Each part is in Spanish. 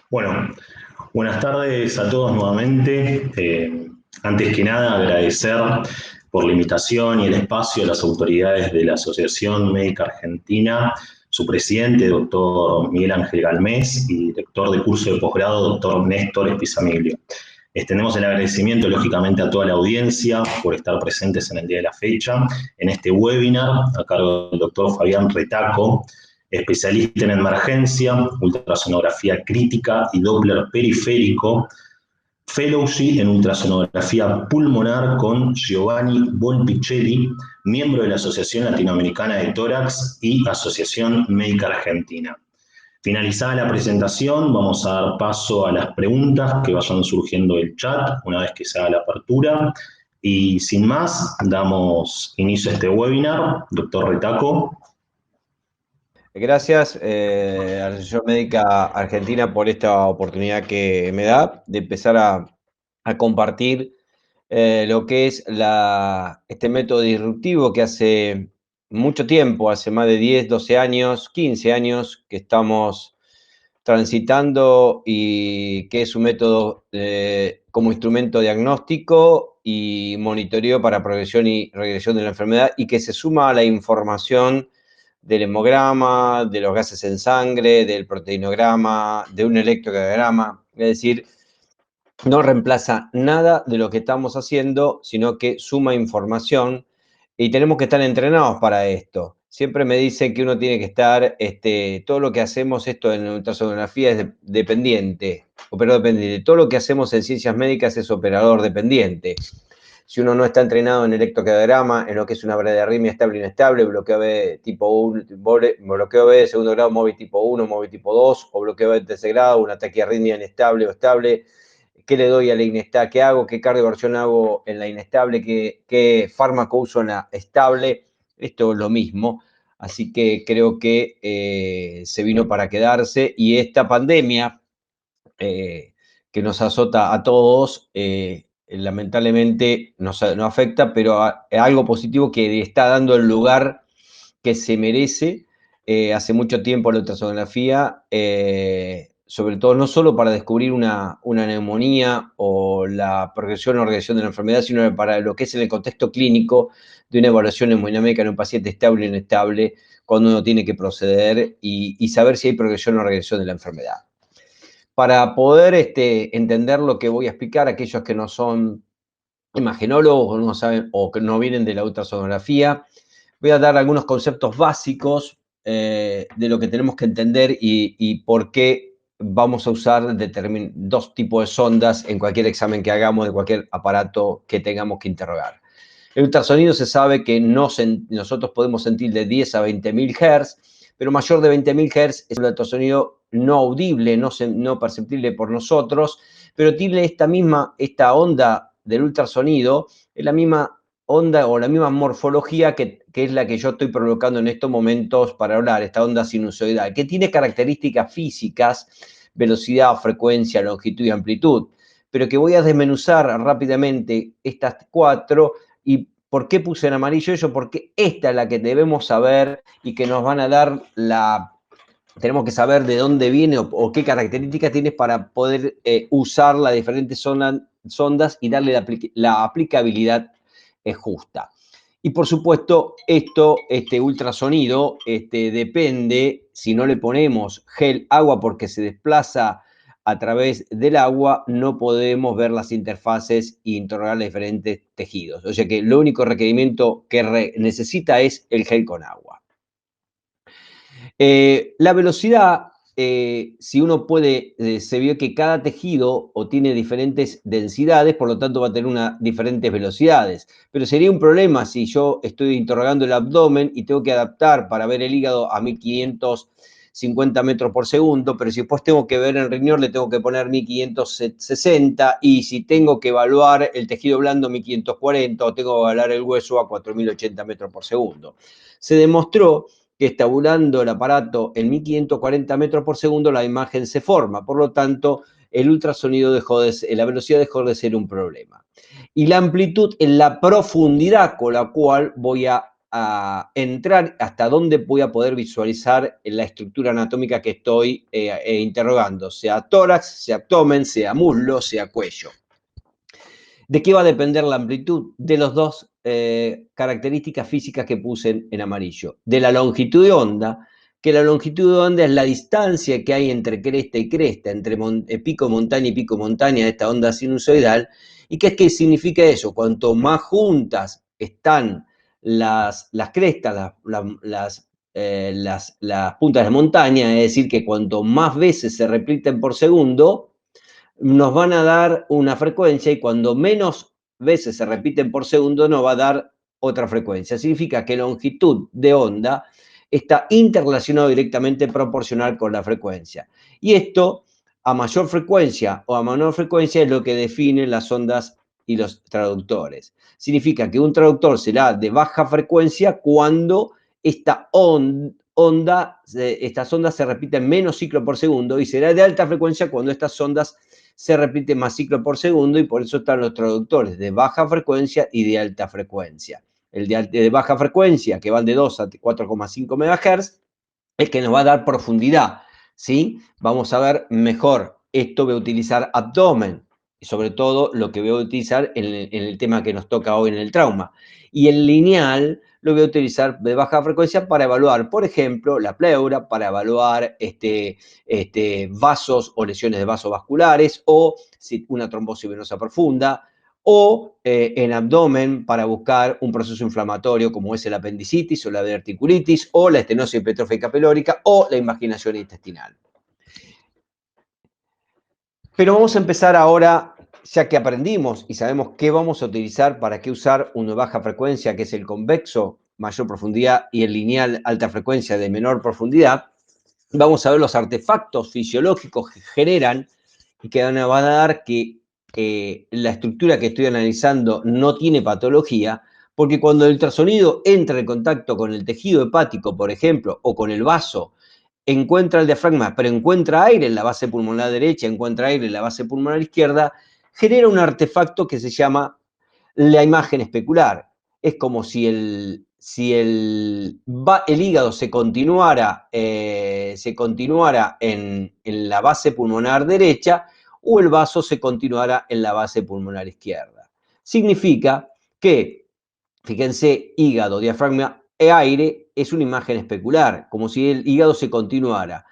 Bueno, buenas tardes a todos nuevamente. Antes que nada, agradecer por la invitación y el espacio a las autoridades de la Asociación Médica Argentina, su presidente, doctor Miguel Ángel Galmés, y director de curso de posgrado, doctor Néstor Espizamiglio. Extendemos el agradecimiento, lógicamente, a toda la audiencia por estar presentes en el día de la fecha, en este webinar, a cargo del doctor Fabián Retaco, especialista en emergencia, ultrasonografía crítica y Doppler periférico, fellowship en ultrasonografía pulmonar con Giovanni Volpicelli, miembro de la Asociación Latinoamericana de Tórax y Asociación Médica Argentina. Finalizada la presentación, vamos a dar paso a las preguntas que vayan surgiendo del chat una vez que se haga la apertura. Y sin más, damos inicio a este webinar. Doctor Retaco. Gracias a la Asociación Médica Argentina por esta oportunidad que me da de empezar a compartir lo que es este método disruptivo que hace mucho tiempo, hace más de 10, 12 años, 15 años que estamos transitando y que es un método como instrumento diagnóstico y monitoreo para progresión y regresión de la enfermedad y que se suma a la información del hemograma, de los gases en sangre, del proteinograma, de un electrocardiograma. Es decir, no reemplaza nada de lo que estamos haciendo, sino que suma información y tenemos que estar entrenados para esto. Siempre me dicen que uno tiene que estar, todo lo que hacemos, esto en ultrasonografía es dependiente, operador dependiente. Todo lo que hacemos en ciencias médicas es operador dependiente. Si uno no está entrenado en electrocardiograma, en lo que es una bradiarritmia estable e inestable, bloqueo B tipo 1, bloqueo B de segundo grado, móvil tipo 1, móvil tipo 2, o bloqueo B de tercer grado, una taquiarritmia inestable o estable, ¿qué le doy a la inestable? ¿Qué hago? ¿Qué cardioversión hago en la inestable? ¿Qué fármaco uso en la estable? Esto es lo mismo. Así que creo que se vino para quedarse y esta pandemia que nos azota a todos, lamentablemente nos afecta, pero algo positivo que está dando el lugar que se merece. Hace mucho tiempo la ultrasonografía, sobre todo no solo para descubrir una neumonía o la progresión o regresión de la enfermedad, sino para lo que es en el contexto clínico de una evaluación hemodinámica en un paciente estable o inestable, cuando uno tiene que proceder y saber si hay progresión o regresión de la enfermedad. Para poder entender lo que voy a explicar, aquellos que no son imagenólogos o no saben o que no vienen de la ultrasonografía, voy a dar algunos conceptos básicos de lo que tenemos que entender y por qué vamos a usar dos tipos de sondas en cualquier examen que hagamos de cualquier aparato que tengamos que interrogar. El ultrasonido se sabe que nosotros podemos sentir de 10 a 20.000 Hz, pero mayor de 20.000 Hz es un ultrasonido no audible, no perceptible por nosotros, pero tiene esta onda del ultrasonido, es la misma onda o la misma morfología que es la que yo estoy provocando en estos momentos para hablar, esta onda sinusoidal, que tiene características físicas, velocidad, frecuencia, longitud y amplitud, pero que voy a desmenuzar rápidamente estas cuatro. ¿Y por qué puse en amarillo ello? Porque esta es la que debemos saber y que nos van a dar tenemos que saber de dónde viene o qué características tiene para poder usar las diferentes sondas y darle la aplicabilidad justa. Y por supuesto, este ultrasonido depende, si no le ponemos gel, agua, porque se desplaza a través del agua, no podemos ver las interfaces e interrogar los diferentes tejidos. O sea que lo único requerimiento que necesita es el gel con agua. La velocidad, si uno puede, se vio que cada tejido o tiene diferentes densidades, por lo tanto va a tener diferentes velocidades. Pero sería un problema si yo estoy interrogando el abdomen y tengo que adaptar para ver el hígado a 1550 metros por segundo, pero si después tengo que ver el riñón le tengo que poner 1560 y si tengo que evaluar el tejido blando 1540 o tengo que evaluar el hueso a 4080 metros por segundo. Se demostró que estabulando el aparato en 1540 metros por segundo, la imagen se forma. Por lo tanto, el ultrasonido la velocidad dejó de ser un problema. Y la amplitud es la profundidad con la cual voy a a entrar hasta dónde voy a poder visualizar la estructura anatómica que estoy interrogando, sea tórax, sea abdomen, sea muslo, sea cuello. ¿De qué va a depender la amplitud? De las dos características físicas que puse en amarillo. De la longitud de onda, que la longitud de onda es la distancia que hay entre cresta y cresta, entre pico montaña y pico montaña de esta onda sinusoidal. ¿Y qué significa eso? Cuanto más juntas están las crestas, las puntas de montaña, es decir, que cuanto más veces se repiten por segundo, nos van a dar una frecuencia, y cuando menos veces se repiten por segundo nos va a dar otra frecuencia. Significa que longitud de onda está interrelacionado directamente proporcional con la frecuencia. Y esto, a mayor frecuencia o a menor frecuencia, es lo que define las ondas y los traductores. Significa que un traductor será de baja frecuencia cuando estas ondas se repiten menos ciclos por segundo, y será de alta frecuencia cuando estas ondas se repiten más ciclos por segundo, y por eso están los traductores de baja frecuencia y de alta frecuencia. El de baja frecuencia, que van de 2 a 4,5 MHz, es que nos va a dar profundidad, ¿sí? Vamos a ver mejor. Esto voy a utilizar abdomen, y sobre todo lo que voy a utilizar en el tema que nos toca hoy en el trauma. Y el lineal lo voy a utilizar de baja frecuencia para evaluar, por ejemplo, la pleura, para evaluar vasos o lesiones de vasos vasculares, o una trombosis venosa profunda, o en abdomen para buscar un proceso inflamatorio como es el apendicitis o la diverticulitis, o la estenosis hipertrófica pelórica, o la invaginación intestinal. Pero vamos a empezar ahora, ya que aprendimos y sabemos qué vamos a utilizar, para qué usar una baja frecuencia, que es el convexo, mayor profundidad, y el lineal, alta frecuencia, de menor profundidad. Vamos a ver los artefactos fisiológicos que generan y que van a dar que la estructura que estoy analizando no tiene patología, porque cuando el ultrasonido entra en contacto con el tejido hepático, por ejemplo, o con el vaso, encuentra el diafragma, pero encuentra aire en la base pulmonar derecha, encuentra aire en la base pulmonar izquierda, genera un artefacto que se llama la imagen especular. Es como si el hígado se continuara en la base pulmonar derecha, o el vaso se continuara en la base pulmonar izquierda. Significa que, fíjense, hígado, diafragma e aire es una imagen especular, como si el hígado se continuara.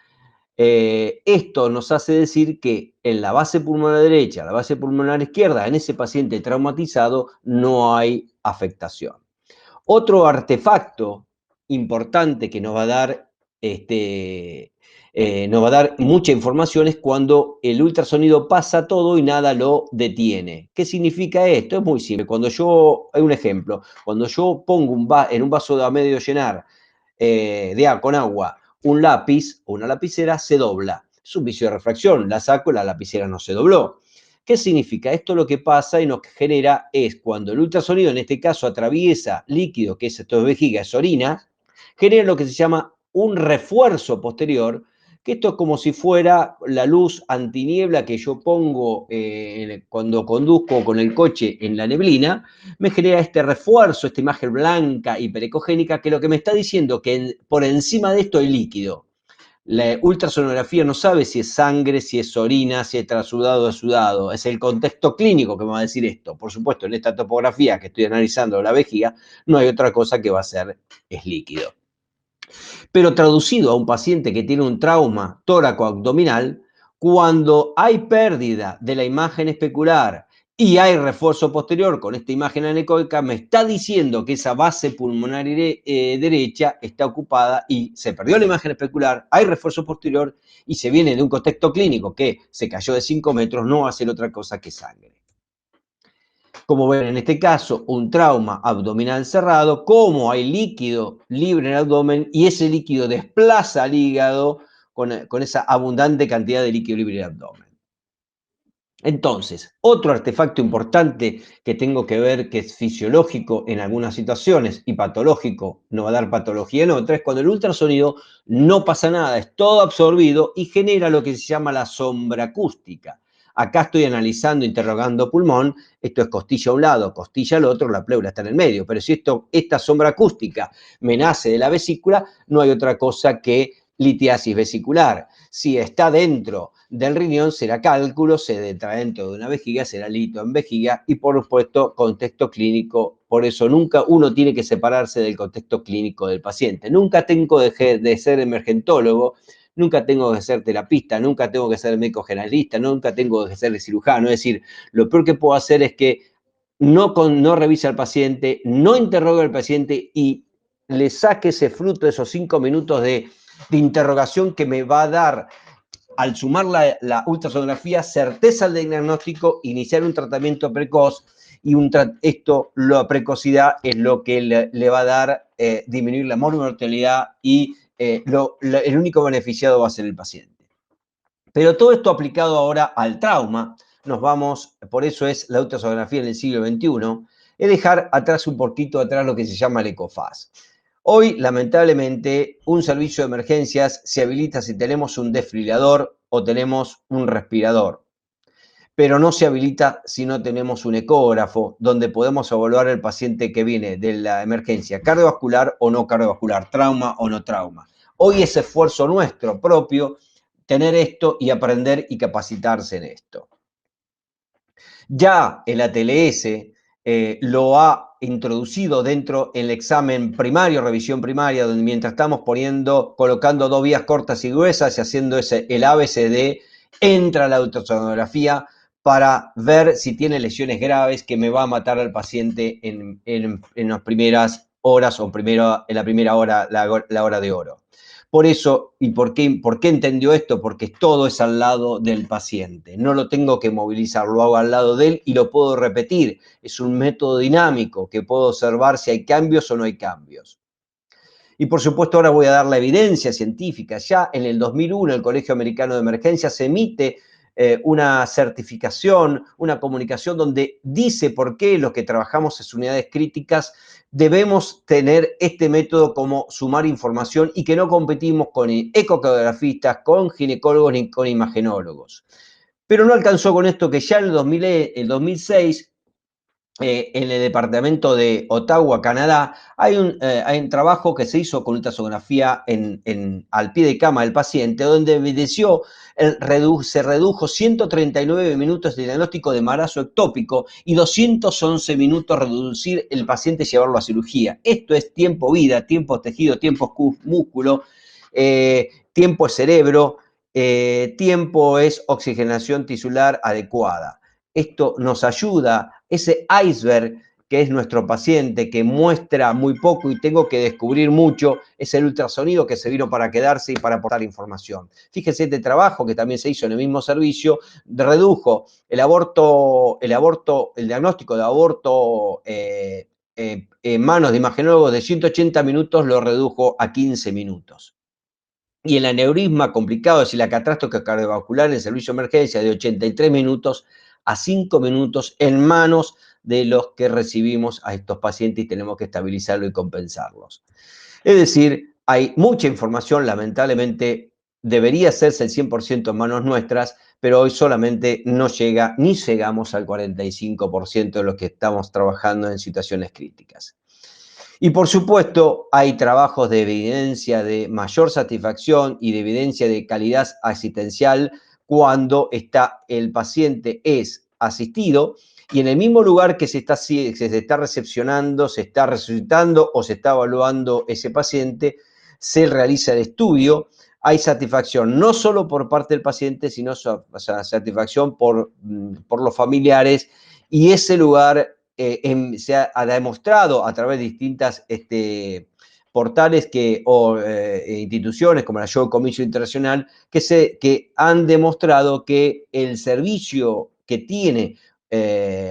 Esto nos hace decir que en la base pulmonar derecha, la base pulmonar izquierda, en ese paciente traumatizado no hay afectación. Otro artefacto importante que nos va a dar mucha información es cuando el ultrasonido pasa todo y nada lo detiene. ¿Qué significa esto? Es muy simple. Hay un ejemplo. Cuando yo pongo en un vaso de a medio llenar con agua un lápiz o una lapicera, se dobla. Es un vicio de refracción. La saco y la lapicera no se dobló. ¿Qué significa? Esto lo que pasa y nos genera es cuando el ultrasonido, en este caso, atraviesa líquido, que es esto de vejiga, es orina, genera lo que se llama un refuerzo posterior, que esto es como si fuera la luz antiniebla que yo pongo cuando conduzco con el coche en la neblina, me genera este refuerzo, esta imagen blanca hiperecogénica, que lo que me está diciendo que por encima de esto hay líquido. La ultrasonografía no sabe si es sangre, si es orina, si es trasudado o sudado. Es el contexto clínico que me va a decir esto. Por supuesto, en esta topografía que estoy analizando la vejiga, no hay otra cosa que va a ser, es líquido. Pero traducido a un paciente que tiene un trauma tóraco-abdominal, cuando hay pérdida de la imagen especular y hay refuerzo posterior con esta imagen anecoica, me está diciendo que esa base pulmonar derecha está ocupada y se perdió la imagen especular, hay refuerzo posterior y se viene de un contexto clínico que se cayó de 5 metros, no va a ser otra cosa que sangre. Como ven, en este caso, un trauma abdominal cerrado, como hay líquido libre en el abdomen y ese líquido desplaza al hígado con esa abundante cantidad de líquido libre en el abdomen. Entonces, otro artefacto importante que tengo que ver, que es fisiológico en algunas situaciones y patológico, no va a dar patología en otras, es cuando el ultrasonido no pasa nada, es todo absorbido y genera lo que se llama la sombra acústica. Acá estoy analizando, interrogando pulmón, esto es costilla a un lado, costilla al otro, la pleura está en el medio. Pero si esta sombra acústica me nace de la vesícula, no hay otra cosa que litiasis vesicular. Si está dentro del riñón, será cálculo, se entra dentro de una vejiga, será lito en vejiga y, por supuesto, contexto clínico. Por eso nunca uno tiene que separarse del contexto clínico del paciente. Nunca tengo de ser emergentólogo, nunca tengo que ser terapista, nunca tengo que ser médico generalista, nunca tengo que ser cirujano. Es decir, lo peor que puedo hacer es que no revise al paciente, no interrogue al paciente y le saque ese fruto de esos 5 minutos de interrogación que me va a dar, al sumar la ultrasonografía, certeza al diagnóstico, iniciar un tratamiento precoz. Y la precocidad es lo que le va a dar disminuir la mortalidad y el único beneficiado va a ser el paciente. Pero todo esto aplicado ahora al trauma, por eso es la ultrasonografía en el siglo XXI, es dejar atrás un poquito atrás lo que se llama el ECOFAS. Hoy, lamentablemente, un servicio de emergencias se habilita si tenemos un desfibrilador o tenemos un respirador, pero no se habilita si no tenemos un ecógrafo donde podemos evaluar al paciente que viene de la emergencia cardiovascular o no cardiovascular, trauma o no trauma. Hoy es esfuerzo nuestro propio tener esto y aprender y capacitarse en esto. Ya el ATLS lo ha introducido dentro del examen primario, revisión primaria, donde mientras estamos colocando 2 vías cortas y gruesas y haciendo el ABCD, entra la ultrasonografía para ver si tiene lesiones graves que me va a matar al paciente en las primeras horas o en la primera hora, la hora de oro. Por eso, ¿y por qué entendió esto? Porque todo es al lado del paciente. No lo tengo que movilizar, lo hago al lado de él y lo puedo repetir. Es un método dinámico que puedo observar si hay cambios o no hay cambios. Y por supuesto ahora voy a dar la evidencia científica. Ya en el 2001 el Colegio Americano de Emergencias emite una certificación, una comunicación donde dice por qué los que trabajamos en unidades críticas debemos tener este método como sumar información y que no competimos con ecocardiografistas, con ginecólogos ni con imagenólogos. Pero no alcanzó con esto, que ya en el 2006, en el departamento de Ottawa, Canadá, hay un trabajo que se hizo con ultrasonografía al pie de cama del paciente, donde evidenció se redujo 139 minutos de diagnóstico de embarazo ectópico y 211 minutos reducir el paciente y llevarlo a cirugía. Esto es tiempo vida, tiempo tejido, tiempo músculo, tiempo es cerebro, tiempo es oxigenación tisular adecuada. Esto nos ayuda, ese iceberg que es nuestro paciente, que muestra muy poco y tengo que descubrir mucho, es el ultrasonido que se vino para quedarse y para aportar información. Fíjese, este trabajo que también se hizo en el mismo servicio, redujo el diagnóstico de aborto en manos de imagenólogos de 180 minutos, lo redujo a 15 minutos. Y el aneurisma complicado, es decir, la catástrofe cardiovascular en el servicio de emergencia, de 83 minutos a 5 minutos en manos de los que recibimos a estos pacientes y tenemos que estabilizarlos y compensarlos. Es decir, hay mucha información, lamentablemente debería hacerse el 100% en manos nuestras, pero hoy solamente no llega ni llegamos al 45% de los que estamos trabajando en situaciones críticas. Y por supuesto, hay trabajos de evidencia de mayor satisfacción y de evidencia de calidad asistencial cuando el paciente es asistido y en el mismo lugar que se está recepcionando, se está resucitando o se está evaluando ese paciente, se realiza el estudio. Hay satisfacción no solo por parte del paciente, sino satisfacción por los familiares, y ese lugar se ha demostrado a través de distintas portales o instituciones como la Joint Commission Internacional que han demostrado que el servicio que tiene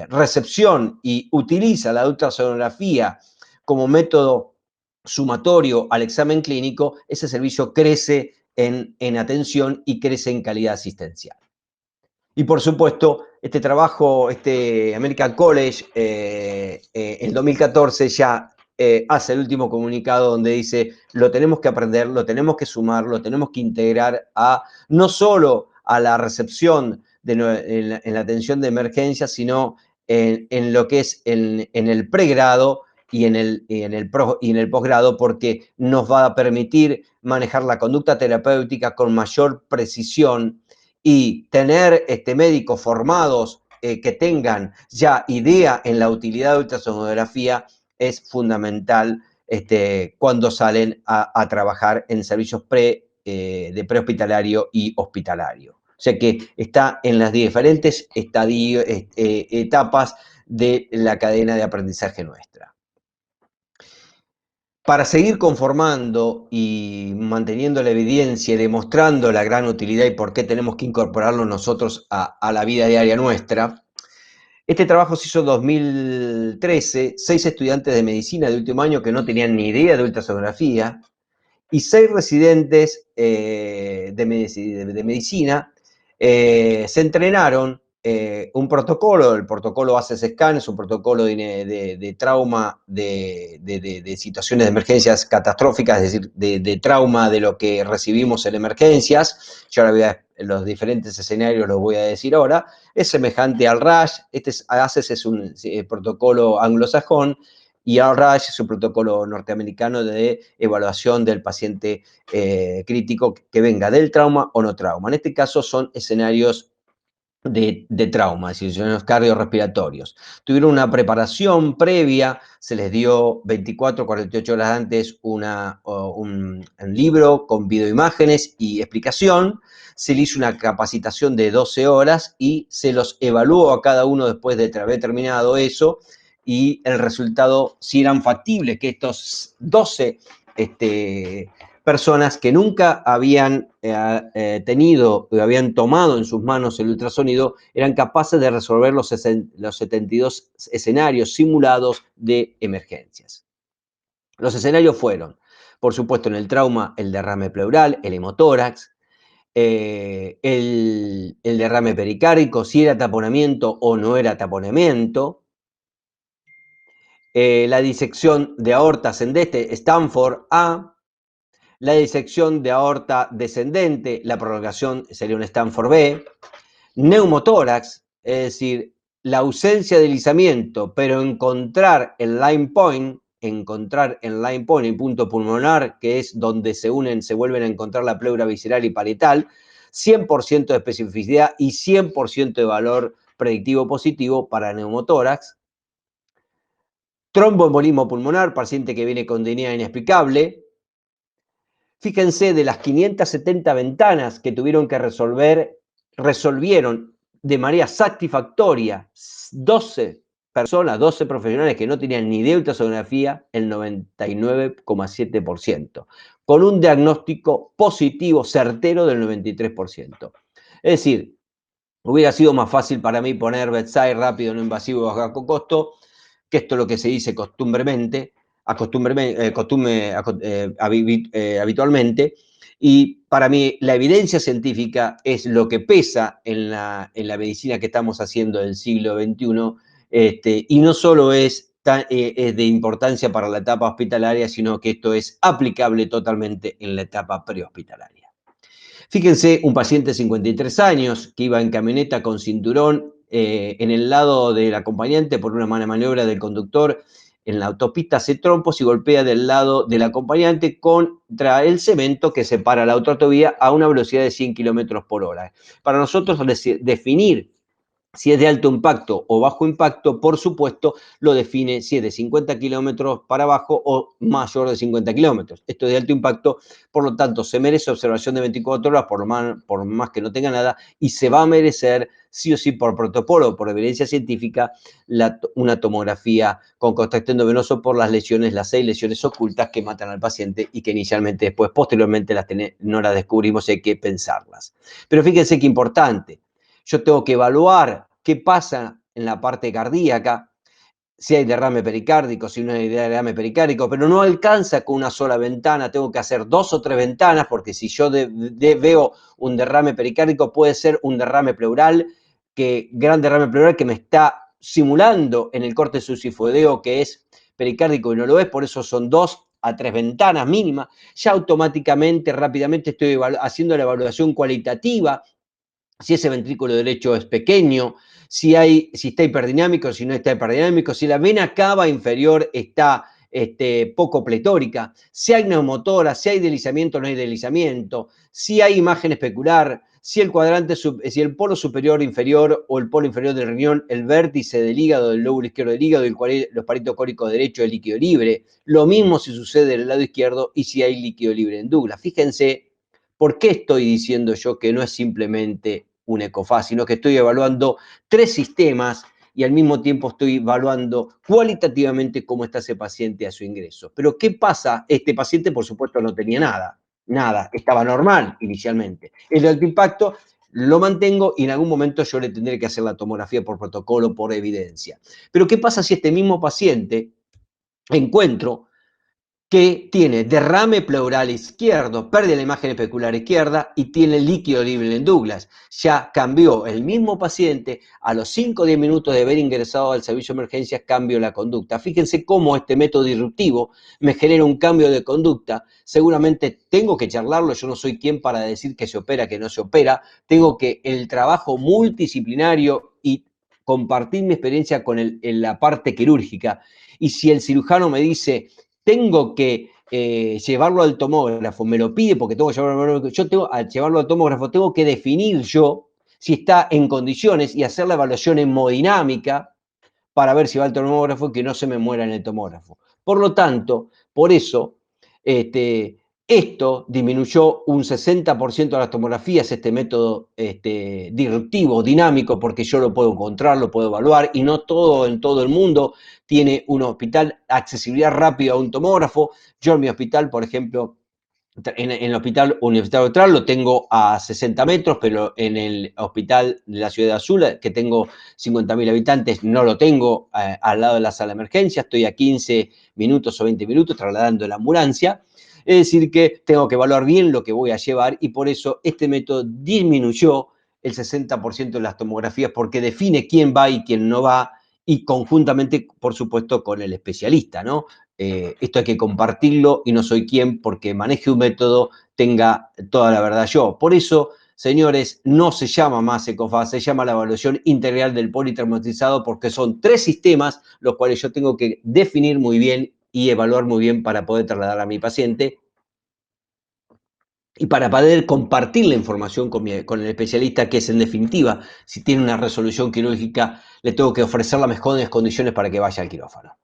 recepción y utiliza la ultrasonografía como método sumatorio al examen clínico, ese servicio crece en atención y crece en calidad asistencial. Y por supuesto, este trabajo, American College, en 2014 ya hace el último comunicado donde dice, lo tenemos que aprender, lo tenemos que sumar, lo tenemos que integrar no solo a la recepción en la atención de emergencias, sino en lo que es en el pregrado y en el posgrado, porque nos va a permitir manejar la conducta terapéutica con mayor precisión y tener médicos formados que tengan ya idea en la utilidad de ultrasonografía es fundamental cuando salen a trabajar en servicios de prehospitalario y hospitalario. O sea que está en las diferentes etapas de la cadena de aprendizaje nuestra. Para seguir conformando y manteniendo la evidencia y demostrando la gran utilidad y por qué tenemos que incorporarlo nosotros a la vida diaria nuestra, este trabajo se hizo en 2013, 6 estudiantes de medicina de último año que no tenían ni idea de ultrasonografía y 6 residentes de medicina se entrenaron un protocolo, el protocolo ACES-SCAN es un protocolo de trauma de situaciones de emergencias catastróficas, es decir, de trauma de lo que recibimos en emergencias. Yo ahora los diferentes escenarios los voy a decir ahora. Es semejante al RASH, ACES es un protocolo anglosajón, y el RASH es un protocolo norteamericano de evaluación del paciente crítico que venga del trauma o no trauma. En este caso son escenarios de trauma, es decir, escenarios cardiorrespiratorios. Tuvieron una preparación previa, se les dio 24, 48 horas antes un libro con videoimágenes y explicación. Se le hizo una capacitación de 12 horas y se los evaluó a cada uno después de haber terminado eso, y el resultado, si eran factibles, que estos 12 personas que nunca habían tenido o habían tomado en sus manos el ultrasonido, eran capaces de resolver los 72 escenarios simulados de emergencias. Los escenarios fueron, por supuesto, en el trauma, el derrame pleural, el hemotórax, el derrame pericárdico, si era taponamiento o no era taponamiento, la disección de aorta ascendente, Stanford A, la disección de aorta descendente, la prolongación sería un Stanford B, neumotórax, es decir, la ausencia de deslizamiento, pero encontrar el line point, el punto pulmonar, que es donde se vuelven a encontrar la pleura visceral y parietal, 100% de especificidad y 100% de valor predictivo positivo para neumotórax. Tromboembolismo pulmonar, paciente que viene con disnea inexplicable. Fíjense, de las 570 ventanas que tuvieron que resolvieron de manera satisfactoria 12 personas, 12 profesionales que no tenían ni idea de ultrasonografía, el 99,7%, con un diagnóstico positivo certero del 93%. Es decir, hubiera sido más fácil para mí poner bedside rápido, no invasivo y bajo costo, que esto es lo que se dice habitualmente, y para mí la evidencia científica es lo que pesa en la medicina que estamos haciendo del siglo XXI, y no solo es de importancia para la etapa hospitalaria, sino que esto es aplicable totalmente en la etapa prehospitalaria. Fíjense, un paciente de 53 años que iba en camioneta con cinturón en el lado del acompañante por una mala maniobra del conductor en la autopista, hace trompos y golpea del lado del acompañante contra el cemento que separa la otra autovía a una velocidad de 100 kilómetros por hora. Para nosotros definir si es de alto impacto o bajo impacto, por supuesto, lo define si es de 50 kilómetros para abajo o mayor de 50 kilómetros. Esto es de alto impacto, por lo tanto, se merece observación de 24 horas, por más que no tenga nada, y se va a merecer, sí o sí, por protocolo, por evidencia científica, una tomografía con contacto endovenoso por las 6 lesiones ocultas que matan al paciente y que inicialmente, después, posteriormente, no las descubrimos y hay que pensarlas. Pero fíjense qué importante. Yo tengo que evaluar qué pasa en la parte cardíaca, si hay derrame pericárdico, si no hay derrame pericárdico, pero no alcanza con una sola ventana, tengo que hacer 2 o 3 ventanas, porque si yo veo un derrame pericárdico, puede ser un derrame pleural, gran derrame pleural que me está simulando en el corte succifoideo que es pericárdico y no lo es, por eso son 2 a 3 ventanas mínimas. Ya automáticamente, rápidamente estoy haciendo la evaluación cualitativa si ese ventrículo derecho es pequeño, si está hiperdinámico, si no está hiperdinámico, si la vena cava inferior está poco pletórica, si hay neumotora, si hay deslizamiento o no hay deslizamiento, si hay imagen especular, si si el polo superior inferior o el polo inferior del riñón, el vértice del hígado, del lóbulo izquierdo del hígado y los paritos córicos derecho es líquido libre. Lo mismo si sucede en el lado izquierdo y si hay líquido libre en Douglas. Fíjense por qué estoy diciendo yo que no es simplemente un ECOFAS, sino que estoy evaluando 3 sistemas y al mismo tiempo estoy evaluando cualitativamente cómo está ese paciente a su ingreso. Pero ¿qué pasa? Este paciente, por supuesto, no tenía nada, estaba normal inicialmente. El de alto impacto lo mantengo y en algún momento yo le tendré que hacer la tomografía por protocolo, por evidencia. Pero ¿qué pasa si este mismo paciente encuentro que tiene derrame pleural izquierdo, pérdida de la imagen especular izquierda y tiene líquido libre en Douglas? Ya cambió el mismo paciente, a los 5 o 10 minutos de haber ingresado al servicio de emergencias, cambio la conducta. Fíjense cómo este método disruptivo me genera un cambio de conducta. Seguramente tengo que charlarlo, yo no soy quien para decir que se opera, que no se opera. Tengo que el trabajo multidisciplinario y compartir mi experiencia con en la parte quirúrgica. Y si el cirujano me dice, tengo que llevarlo al tomógrafo, me lo pide porque tengo que llevarlo al tomógrafo, tengo que definir yo si está en condiciones y hacer la evaluación hemodinámica para ver si va al tomógrafo y que no se me muera en el tomógrafo. Por lo tanto, por eso, esto disminuyó un 60% de las tomografías, este método disruptivo, dinámico, porque yo lo puedo encontrar, lo puedo evaluar, y no todo en todo el mundo tiene un hospital accesibilidad rápida a un tomógrafo. Yo en mi hospital, por ejemplo, en el hospital universitario austral lo tengo a 60 metros, pero en el hospital de la ciudad de Azul, que tengo 50.000 habitantes, no lo tengo al lado de la sala de emergencia, estoy a 15 minutos o 20 minutos trasladando la ambulancia. Es decir, que tengo que evaluar bien lo que voy a llevar y por eso este método disminuyó el 60% de las tomografías porque define quién va y quién no va y conjuntamente, por supuesto, con el especialista, ¿no? Esto hay que compartirlo y no soy quien porque maneje un método tenga toda la verdad yo. Por eso, señores, no se llama más ECOFAS, se llama la evaluación integral del politraumatizado porque son 3 sistemas los cuales yo tengo que definir muy bien y evaluar muy bien para poder trasladar a mi paciente y para poder compartir la información con el especialista, que es en definitiva, si tiene una resolución quirúrgica, le tengo que ofrecer las mejores condiciones para que vaya al quirófano.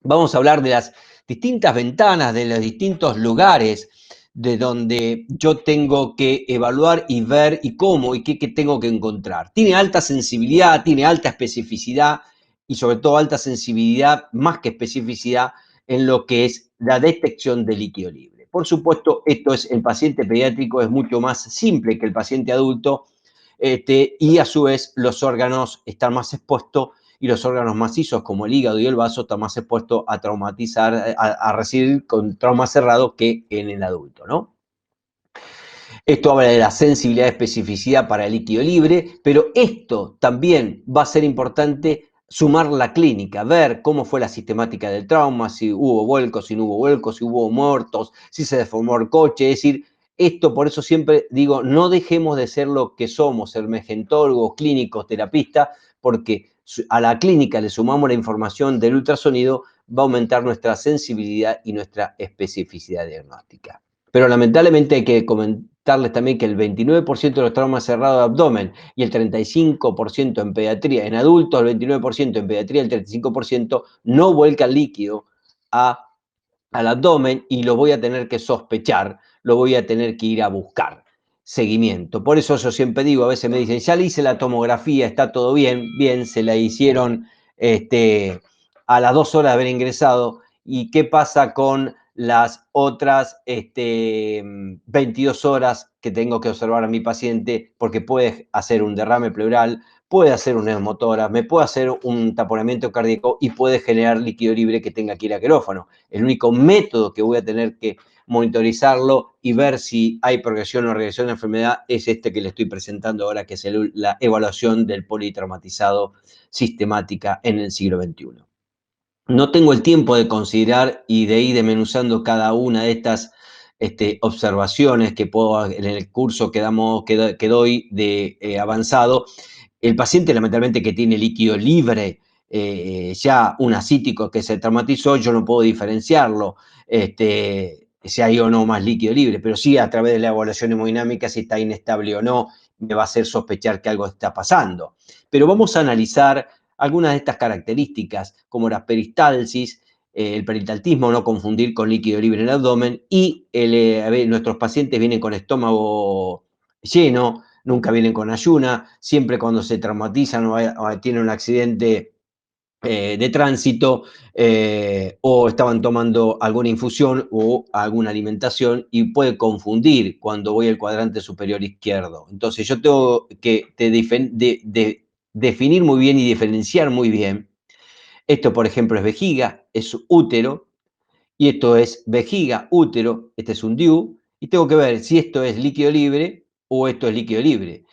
Vamos a hablar de las distintas ventanas, de los distintos lugares de donde yo tengo que evaluar y ver y cómo y qué tengo que encontrar. Tiene alta sensibilidad, tiene alta especificidad y sobre todo alta sensibilidad más que especificidad en lo que es la detección de líquido libre. Por supuesto, el paciente pediátrico es mucho más simple que el paciente adulto y a su vez los órganos están más expuestos y los órganos macizos como el hígado y el vaso están más expuestos a traumatizar, a recibir con trauma cerrado que en el adulto, ¿no? Esto habla de la sensibilidad y especificidad para el líquido libre, pero esto también va a ser importante sumar la clínica, ver cómo fue la sistemática del trauma, si hubo vuelcos, si no hubo vuelcos, si hubo muertos, si se deformó el coche, es decir, esto por eso siempre digo, no dejemos de ser lo que somos, emergentólogos, clínicos, terapistas, porque a la clínica le sumamos la información del ultrasonido, va a aumentar nuestra sensibilidad y nuestra especificidad diagnóstica. Pero lamentablemente hay que comentarles también que el 29% de los traumas cerrados de abdomen y el 35% en pediatría, en adultos el 29%, en pediatría el 35%, no vuelcan líquido al abdomen y lo voy a tener que sospechar, lo voy a tener que ir a buscar seguimiento. Por eso yo siempre digo, a veces me dicen, ya le hice la tomografía, está todo bien, bien, se la hicieron a las 2 horas de haber ingresado, ¿y qué pasa con las otras 22 horas que tengo que observar a mi paciente? Porque puede hacer un derrame pleural, puede hacer una neumotora, me puede hacer un taponamiento cardíaco y puede generar líquido libre que tenga que ir a quirófano. El único método que voy a tener que monitorizarlo y ver si hay progresión o regresión de la enfermedad es este que le estoy presentando ahora, que es la evaluación del politraumatizado sistemática en el siglo XXI. No tengo el tiempo de considerar y de ir desmenuzando cada una de estas observaciones que puedo en el curso que doy de avanzado. El paciente, lamentablemente, que tiene líquido libre, ya un ascítico que se traumatizó, yo no puedo diferenciarlo si hay o no más líquido libre, pero sí a través de la evaluación hemodinámica, si está inestable o no, me va a hacer sospechar que algo está pasando. Pero vamos a analizar algunas de estas características, como la peristalsis, el peristaltismo, no confundir con líquido libre en el abdomen, y nuestros pacientes vienen con estómago lleno, nunca vienen con ayuna, siempre cuando se traumatizan o tienen un accidente de tránsito o estaban tomando alguna infusión o alguna alimentación y puede confundir cuando voy al cuadrante superior izquierdo. Entonces yo tengo que definir muy bien y diferenciar muy bien. Esto, por ejemplo, es vejiga, es útero, y esto es vejiga, útero, este es un DIU, y tengo que ver si esto es líquido libre o esto es líquido libre.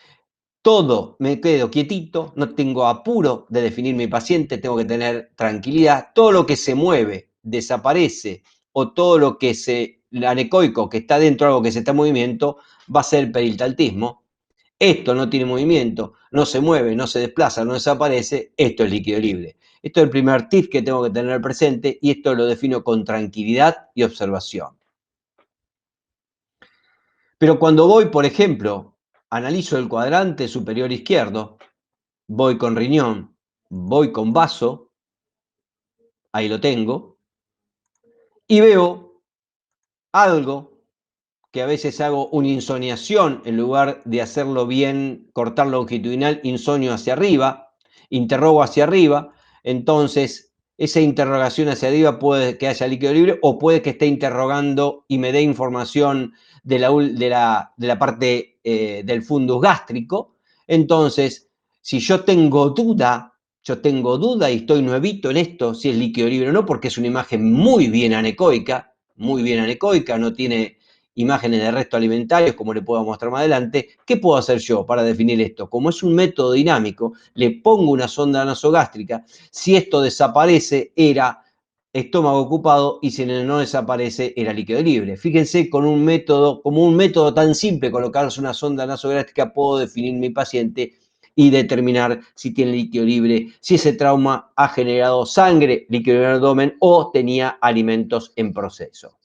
Todo me quedo quietito, no tengo apuro de definir mi paciente, tengo que tener tranquilidad. Todo lo que se mueve, desaparece, o todo lo que el anecoico que está dentro, algo que se está en movimiento, va a ser peristaltismo. Esto no tiene movimiento, no se mueve, no se desplaza, no desaparece, esto es líquido libre. Esto es el primer tip que tengo que tener presente y esto lo defino con tranquilidad y observación. Pero cuando voy, por ejemplo, analizo el cuadrante superior izquierdo, voy con riñón, voy con vaso, ahí lo tengo, y veo algo que a veces hago una insoniación en lugar de hacerlo bien, cortar longitudinal, insonio hacia arriba, interrogo hacia arriba, entonces esa interrogación hacia arriba puede que haya líquido libre o puede que esté interrogando y me dé información de la parte del fundus gástrico. Entonces, si yo tengo duda y estoy nuevito en esto, si es líquido libre o no, porque es una imagen muy bien anecoica, no tiene imágenes de restos alimentarios, como le puedo mostrar más adelante. ¿Qué puedo hacer yo para definir esto? Como es un método dinámico, le pongo una sonda nasogástrica. Si esto desaparece, era estómago ocupado, y si no desaparece, era líquido libre. Fíjense, como un método tan simple, colocarse una sonda nasogástrica, puedo definir mi paciente y determinar si tiene líquido libre, si ese trauma ha generado sangre, líquido en el abdomen o tenía alimentos en proceso.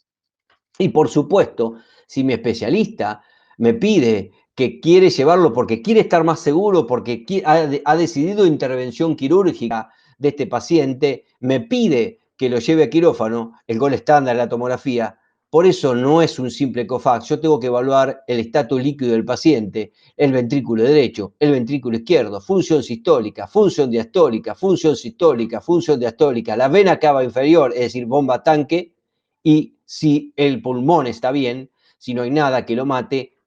Y por supuesto, si mi especialista me pide que quiere llevarlo porque quiere estar más seguro, porque ha decidido intervención quirúrgica de este paciente, me pide que lo lleve a quirófano, el gol estándar de la tomografía. Por eso no es un simple COFAX. Yo tengo que evaluar el estatus líquido del paciente, el ventrículo derecho, el ventrículo izquierdo, función sistólica, función diastólica, función sistólica, función diastólica, la vena cava inferior, es decir, bomba tanque, y si el pulmón está bien, si no hay nada que lo mate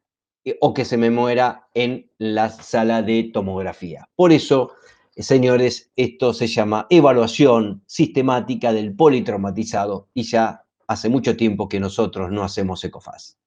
o que se me muera en la sala de tomografía. Por eso, señores, esto se llama evaluación sistemática del politraumatizado y ya hace mucho tiempo que nosotros no hacemos ECOFAS.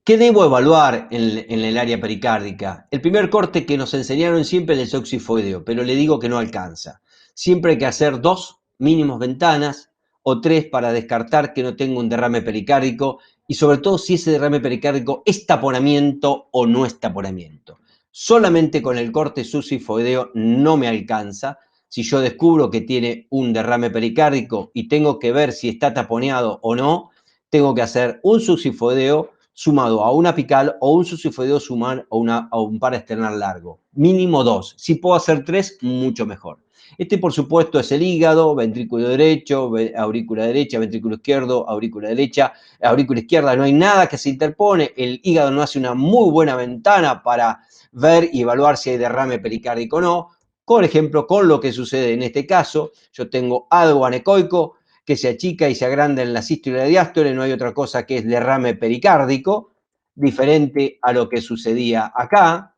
¿Qué debo evaluar en el área pericárdica? El primer corte que nos enseñaron siempre es el oxifoideo, pero le digo que no alcanza. Siempre hay que hacer 2 mínimos ventanas o 3 para descartar que no tengo un derrame pericárdico y sobre todo si ese derrame pericárdico es taponamiento o no es taponamiento. Solamente con el corte sucifoideo no me alcanza. Si yo descubro que tiene un derrame pericárdico y tengo que ver si está taponeado o no, tengo que hacer un sucifoideo sumado a una apical o un sucifoideo sumar a un paraesternal largo. Mínimo 2. Si puedo hacer 3, mucho mejor. Este, por supuesto, es el hígado, ventrículo derecho, aurícula derecha, ventrículo izquierdo, aurícula derecha, aurícula izquierda. No hay nada que se interpone. El hígado no hace una muy buena ventana para ver y evaluar si hay derrame pericárdico o no. Por ejemplo, con lo que sucede en este caso, yo tengo algo anecoico que se achica y se agranda en la sístole y la diástole, no hay otra cosa que es derrame pericárdico, diferente a lo que sucedía acá,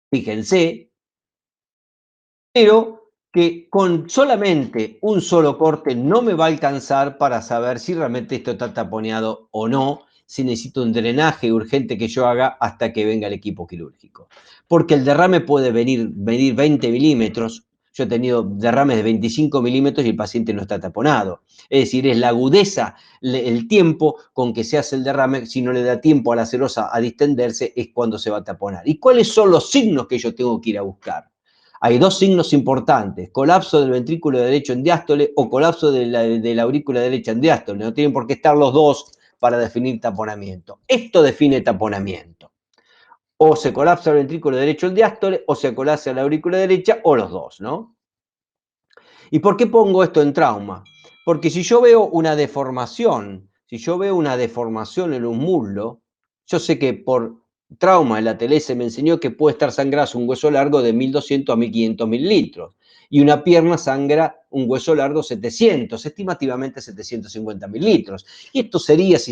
fíjense, pero que con solamente un solo corte no me va a alcanzar para saber si realmente esto está taponeado o no, si necesito un drenaje urgente que yo haga hasta que venga el equipo quirúrgico. Porque el derrame puede venir 20 milímetros. yo he tenido derrames de 25 milímetros y el paciente no está taponado. Es decir, es la agudeza, el tiempo con que se hace el derrame. Si no le da tiempo a la serosa a distenderse, es cuando se va a taponar. ¿Y cuáles son los signos que yo tengo que ir a buscar? Hay dos signos importantes: colapso del ventrículo derecho en diástole o colapso de la aurícula derecha en diástole. No tienen por qué estar los dos para definir taponamiento. Esto define taponamiento. O se colapsa el ventrículo derecho en diástole, o se colapsa la aurícula derecha, o los dos, ¿no? ¿Y por qué pongo esto en trauma? Porque si yo veo una deformación, en un muslo, yo sé que por trauma en la TLS me enseñó que puede estar sangrado un hueso largo de 1200 a 1500 mililitros, y una pierna sangra un hueso largo 700, estimativamente 750 mililitros. Y esto sería si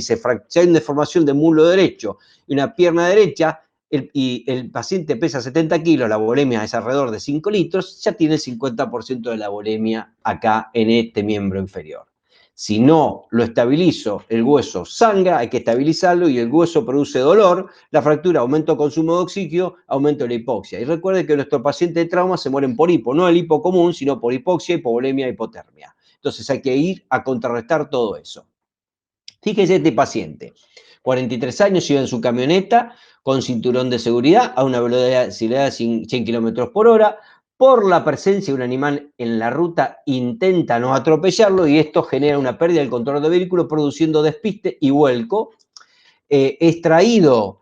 hay una deformación de muslo derecho y una pierna derecha, y el paciente pesa 70 kilos, la volemia es alrededor de 5 litros, ya tiene el 50% de la volemia acá en este miembro inferior. Si no lo estabilizo, el hueso sangra, hay que estabilizarlo, y el hueso produce dolor, la fractura, aumento de consumo de oxígeno, aumento de la hipoxia. Y recuerden que nuestros pacientes de trauma se mueren por hipo, no el hipo común, sino por hipoxia, hipovolemia, hipotermia. Entonces hay que ir a contrarrestar todo eso. Fíjese este paciente, 43 años, iba en su camioneta con cinturón de seguridad a una velocidad de 100 km por hora. Por la presencia de un animal en la ruta, intenta no atropellarlo, y esto genera una pérdida del control del vehículo, produciendo despiste y vuelco. Extraído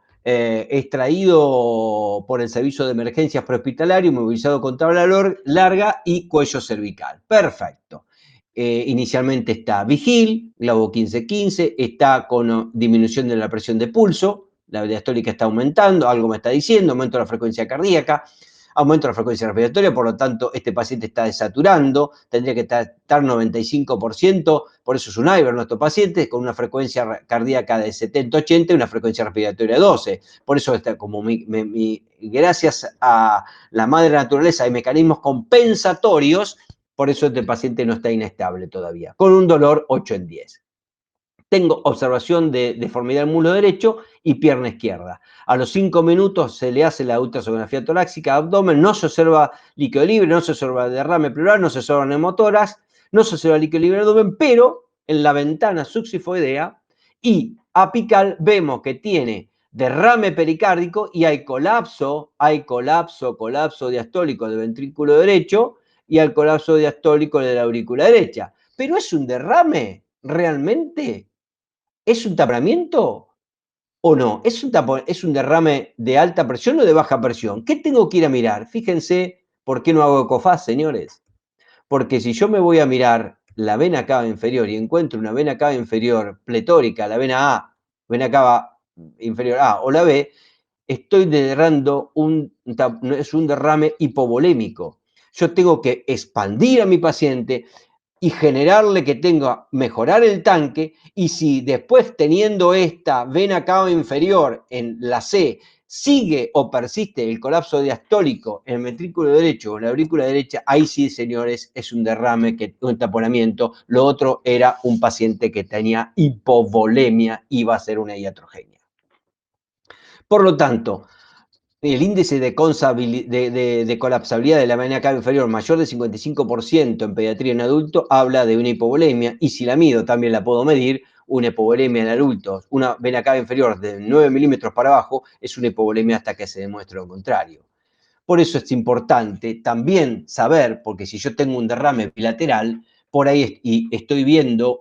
por el servicio de emergencias prehospitalario, movilizado con tabla larga y cuello cervical. Perfecto. Inicialmente está vigil, Glauco 15-15, está con disminución de la presión de pulso, la diastólica está aumentando, algo me está diciendo, aumento de la frecuencia cardíaca, aumento de la frecuencia respiratoria, por lo tanto este paciente está desaturando, tendría que estar 95%, por eso es un Iber nuestro paciente, con una frecuencia cardíaca de 70-80 y una frecuencia respiratoria de 12. Por eso está como gracias a la madre naturaleza hay mecanismos compensatorios. Por eso este paciente no está inestable todavía, con un dolor 8 en 10. Tengo observación de deformidad del muslo derecho y pierna izquierda. A los 5 minutos se le hace la ultrasonografía torácica, abdomen, no se observa líquido libre, no se observa derrame pleural, no se observa neumotórax, no se observa líquido libre abdomen, pero en la ventana subsifoidea y apical vemos que tiene derrame pericárdico y hay colapso diastólico del ventrículo derecho y al colapso diastólico de la aurícula derecha. Pero ¿es un derrame realmente? ¿Es un taponamiento o no? ¿Es un derrame de alta presión o de baja presión? ¿Qué tengo que ir a mirar? Fíjense por qué no hago ecofaz, señores. Porque si yo me voy a mirar la vena cava inferior y encuentro una vena cava inferior pletórica, la vena A, vena cava inferior A o la B, estoy derrando es un derrame hipovolémico. Yo tengo que expandir a mi paciente y generarle que mejorar el tanque, y si después, teniendo esta vena cava inferior en la C, sigue o persiste el colapso diastólico en el ventrículo derecho o en la aurícula derecha, ahí sí, señores, es un derrame, un taponamiento. Lo otro era un paciente que tenía hipovolemia, iba a ser una iatrogenia. Por lo tanto, el índice de colapsabilidad de la vena cava inferior mayor de 55% en pediatría en adulto habla de una hipovolemia, y si la mido también la puedo medir. Una hipovolemia en adultos, una vena cava inferior de 9 milímetros para abajo, es una hipovolemia hasta que se demuestre lo contrario. Por eso es importante también saber, porque si yo tengo un derrame bilateral, por ahí y estoy viendo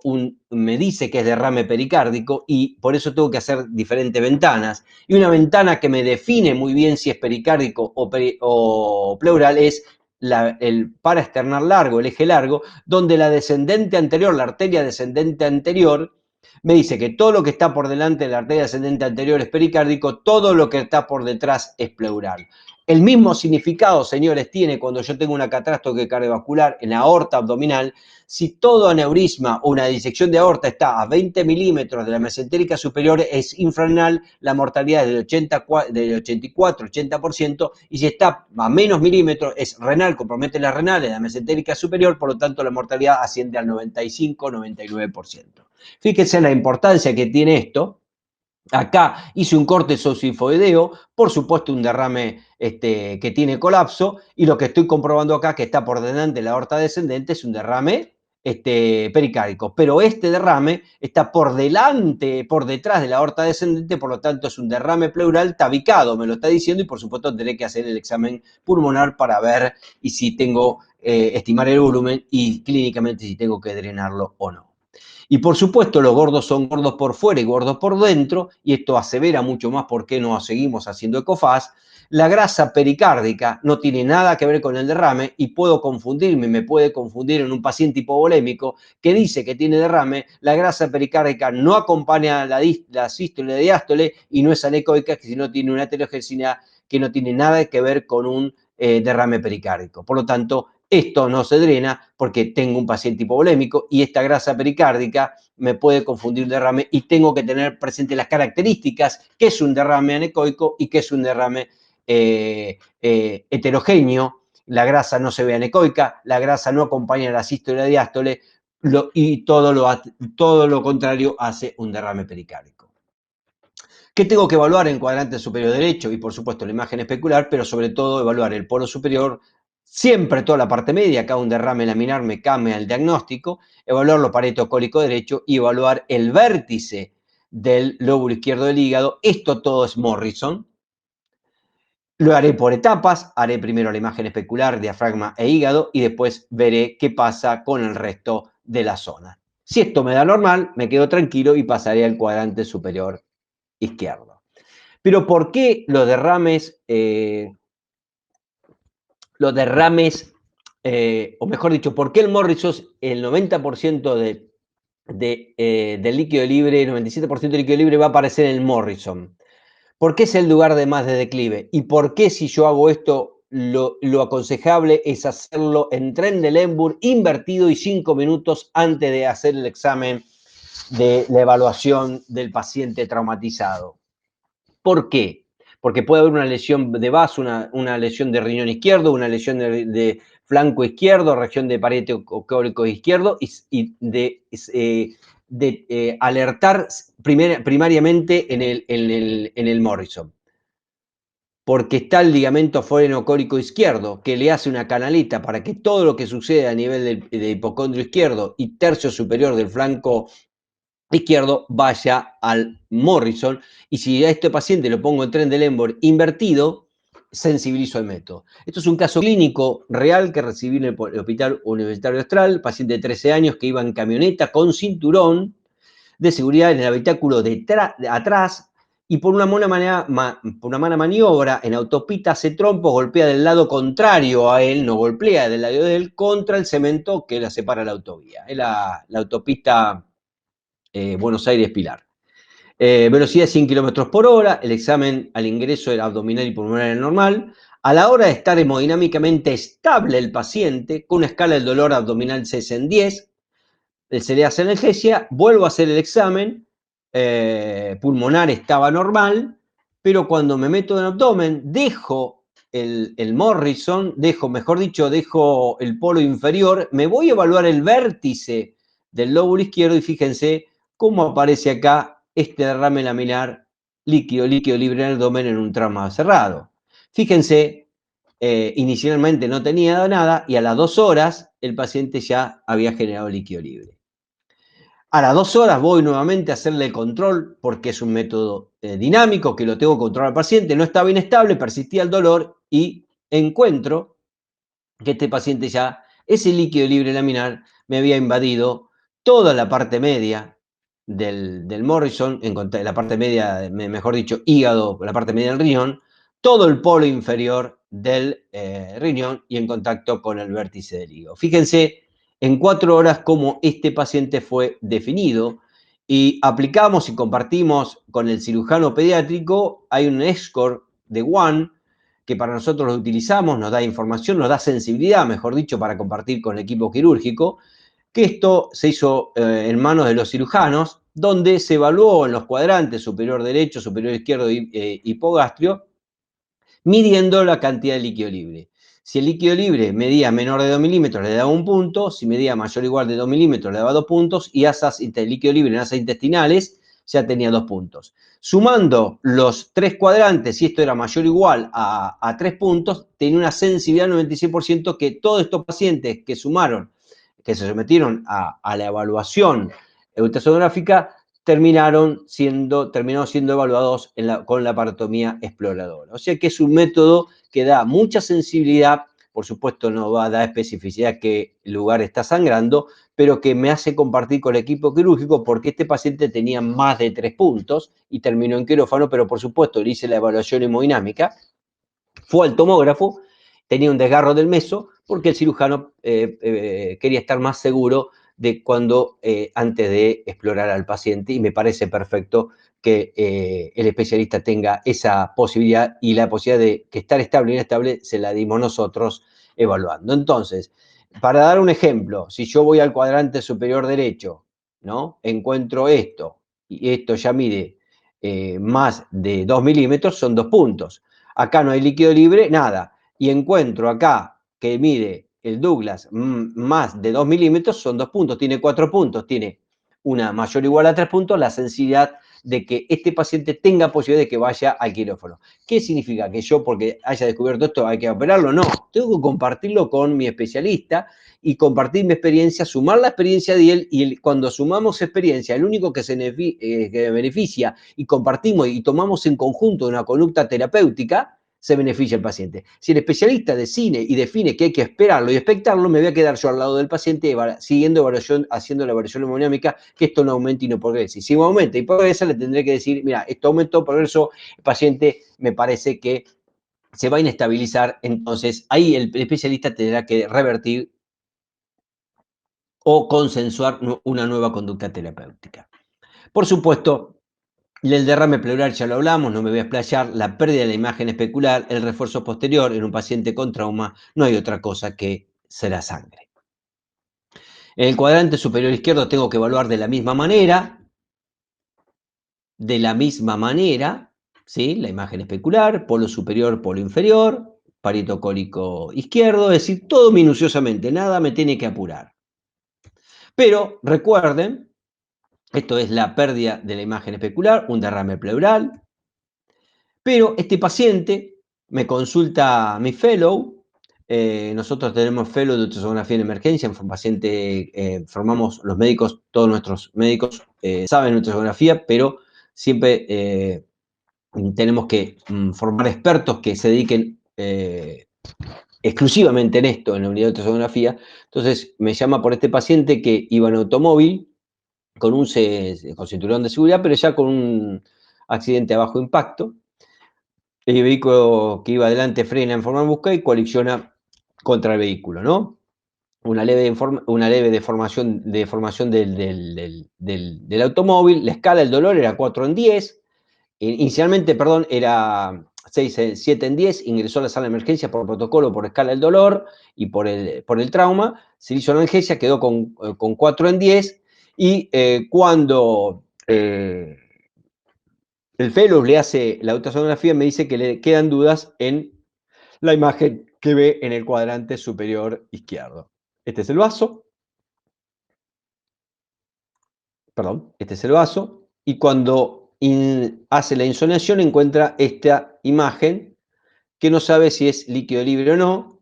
me dice que es derrame pericárdico, y por eso tengo que hacer diferentes ventanas. Y una ventana que me define muy bien si es pericárdico o pleural es el paraesternal largo, el eje largo, donde la descendente anterior, la arteria descendente anterior, me dice que todo lo que está por delante de la arteria descendente anterior es pericárdico, todo lo que está por detrás es pleural. El mismo significado, señores, tiene cuando yo tengo una catástrofe cardiovascular en la aorta abdominal. Si todo aneurisma o una disección de aorta está a 20 milímetros de la mesentérica superior, es infrarenal, la mortalidad es del 84-80%, y si está a menos milímetros es renal, compromete las renales, la mesentérica superior, por lo tanto la mortalidad asciende al 95-99%. Fíjense la importancia que tiene esto, Acá hice un corte socioinfoideo, por supuesto un derrame que tiene colapso, y lo que estoy comprobando acá, que está por delante de la aorta descendente, es un derrame pericárdico. Pero este derrame está por delante, por detrás de la aorta descendente, por lo tanto es un derrame pleural tabicado, me lo está diciendo, y por supuesto tendré que hacer el examen pulmonar para ver y si tengo, estimar el volumen y clínicamente si tengo que drenarlo o no. Y por supuesto, los gordos son gordos por fuera y gordos por dentro, y esto asevera mucho más por qué no seguimos haciendo ecofás. La grasa pericárdica no tiene nada que ver con el derrame y puedo confundirme, me puede confundir en un paciente hipovolémico que dice que tiene derrame. La grasa pericárdica no acompaña a la sístole y la diástole y no es anecoica, que si no tiene una heterogeneidad que no tiene nada que ver con un derrame pericárdico. Por lo tanto, esto no se drena porque tengo un paciente hipovolémico y esta grasa pericárdica me puede confundir derrame y tengo que tener presente las características, qué es un derrame anecoico y qué es un derrame heterogéneo. La grasa no se ve anecoica, la grasa no acompaña a la sístole y la diástole y todo lo contrario hace un derrame pericárdico. ¿Qué tengo que evaluar en cuadrante superior derecho? Y por supuesto la imagen especular, pero sobre todo evaluar el polo superior, siempre toda la parte media, acá un derrame laminar me cambia el diagnóstico, evaluar lo pareto cólico derecho y evaluar el vértice del lóbulo izquierdo del hígado. Esto todo es Morrison. Lo haré por etapas, haré primero la imagen especular, diafragma e hígado y después veré qué pasa con el resto de la zona. Si esto me da normal, me quedo tranquilo y pasaré al cuadrante superior izquierdo. Pero ¿por qué los derrames, o mejor dicho, por qué el Morrison, el 90% del líquido libre, el 97% del líquido libre va a aparecer en el Morrison? ¿Por qué es el lugar de más de declive? ¿Y por qué si yo hago esto, lo aconsejable es hacerlo en Trendelenburg invertido y 5 minutos antes de hacer el examen de la evaluación del paciente traumatizado? ¿Por qué? Porque puede haber una lesión de vaso, una lesión de riñón izquierdo, una lesión de flanco izquierdo, región de parieto cólico izquierdo, y de alertar primariamente en el Morrison. Porque está el ligamento forenocólico izquierdo, que le hace una canaleta para que todo lo que sucede a nivel de hipocondrio izquierdo y tercio superior del flanco izquierdo vaya al Morrison, y si a este paciente lo pongo en Trendelenburg invertido, sensibilizo el método. Esto es un caso clínico real que recibí en el Hospital Universitario Austral, paciente de 13 años que iba en camioneta con cinturón de seguridad en el habitáculo de atrás, y por una mala maniobra en autopista hace trompo, golpea del lado contrario a él, no golpea del lado de él, contra el cemento que la separa la autovía. Es la autopista Buenos Aires-Pilar. Velocidad de 100 km por hora, el examen al ingreso era abdominal y pulmonar era normal. A la hora de estar hemodinámicamente estable el paciente, con una escala del dolor abdominal 6 en 10, se le hace analgesia, vuelvo a hacer el examen, pulmonar estaba normal, pero cuando me meto en abdomen, dejo el Morrison, dejo el polo inferior, me voy a evaluar el vértice del lóbulo izquierdo y fíjense cómo aparece acá este derrame laminar líquido libre en el abdomen en un trauma cerrado. Fíjense, inicialmente no tenía nada y a las 2 horas el paciente ya había generado líquido libre. A las 2 horas voy nuevamente a hacerle el control porque es un método dinámico que lo tengo que controlar al paciente, no estaba inestable, persistía el dolor y encuentro que este paciente ya, ese líquido libre laminar me había invadido toda la parte media del Morrison, la parte media, mejor dicho, hígado, la parte media del riñón, todo el polo inferior del riñón y en contacto con el vértice del hígado. Fíjense en 4 horas cómo este paciente fue definido y aplicamos y compartimos con el cirujano pediátrico. Hay un score de One que para nosotros lo utilizamos, nos da información, nos da sensibilidad, mejor dicho, para compartir con el equipo quirúrgico, que esto se hizo en manos de los cirujanos, donde se evaluó en los cuadrantes superior derecho, superior izquierdo y hipogastrio, midiendo la cantidad de líquido libre. Si el líquido libre medía menor de 2 milímetros, le daba 1 punto, si medía mayor o igual de 2 milímetros, le daba 2 puntos, y el líquido libre en asas intestinales ya tenía 2 puntos. Sumando los 3 cuadrantes, si esto era mayor o igual a 3 puntos, tenía una sensibilidad del 96% que todos estos pacientes que sumaron, que se sometieron a la evaluación ultrasonográfica, terminaron siendo evaluados con la parotomía exploradora. O sea que es un método que da mucha sensibilidad, por supuesto no va a dar especificidad qué lugar está sangrando, pero que me hace compartir con el equipo quirúrgico porque este paciente tenía más de 3 puntos y terminó en quirófano, pero por supuesto le hice la evaluación hemodinámica, fue al tomógrafo, tenía un desgarro del meso porque el cirujano quería estar más seguro de cuando antes de explorar al paciente, y me parece perfecto que el especialista tenga esa posibilidad, y la posibilidad de que estar estable o inestable se la dimos nosotros evaluando. Entonces, para dar un ejemplo, si yo voy al cuadrante superior derecho, ¿no? Encuentro esto, y esto ya mide más de 2 milímetros, son 2 puntos. Acá no hay líquido libre, nada. Y encuentro acá que mide el Douglas más de 2 milímetros, son 2 puntos, tiene 4 puntos, tiene una mayor o igual a 3 puntos, la sensibilidad de que este paciente tenga posibilidad de que vaya al quirófano. ¿Qué significa? ¿Que yo, porque haya descubierto esto, hay que operarlo? No, tengo que compartirlo con mi especialista y compartir mi experiencia, sumar la experiencia de él, y cuando sumamos experiencia, el único que se que beneficia y compartimos y tomamos en conjunto una conducta terapéutica, se beneficia el paciente. Si el especialista decide y define que hay que esperarlo y expectarlo, me voy a quedar yo al lado del paciente haciendo la evaluación hemodinámica, que esto no aumente y no progrese. Y si aumenta y progresa, le tendré que decir, mira, esto aumentó, progresó, el paciente me parece que se va a inestabilizar, entonces ahí el especialista tendrá que revertir o consensuar una nueva conducta terapéutica. Por supuesto, el derrame pleural ya lo hablamos, no me voy a explayar, la pérdida de la imagen especular, el refuerzo posterior en un paciente con trauma, no hay otra cosa que será sangre. En el cuadrante superior izquierdo tengo que evaluar de la misma manera, ¿sí? La imagen especular, polo superior, polo inferior, parieto cólico izquierdo, es decir, todo minuciosamente, nada me tiene que apurar. Pero recuerden, esto es la pérdida de la imagen especular, un derrame pleural, pero este paciente me consulta mi fellow, nosotros tenemos fellow de ultrasonografía en emergencia, un paciente, formamos los médicos, todos nuestros médicos saben ultrasonografía, pero siempre tenemos que formar expertos que se dediquen exclusivamente en esto, en la unidad de ultrasonografía. Entonces me llama por este paciente que iba en automóvil con cinturón de seguridad, pero ya con un accidente a bajo impacto. El vehículo que iba adelante frena en forma brusca y colisiona contra el vehículo, ¿no? Una leve deformación del automóvil. La escala del dolor era 4 en 10. Inicialmente, perdón, era 7 en 10. Ingresó a la sala de emergencia por protocolo, por escala del dolor y por el trauma. Se hizo analgesia, quedó con 4 en 10. Y cuando el fellow le hace la ultrasonografía, me dice que le quedan dudas en la imagen que ve en el cuadrante superior izquierdo. Este es el vaso. Perdón, este es el vaso. Y cuando hace la insonación encuentra esta imagen que no sabe si es líquido libre o no.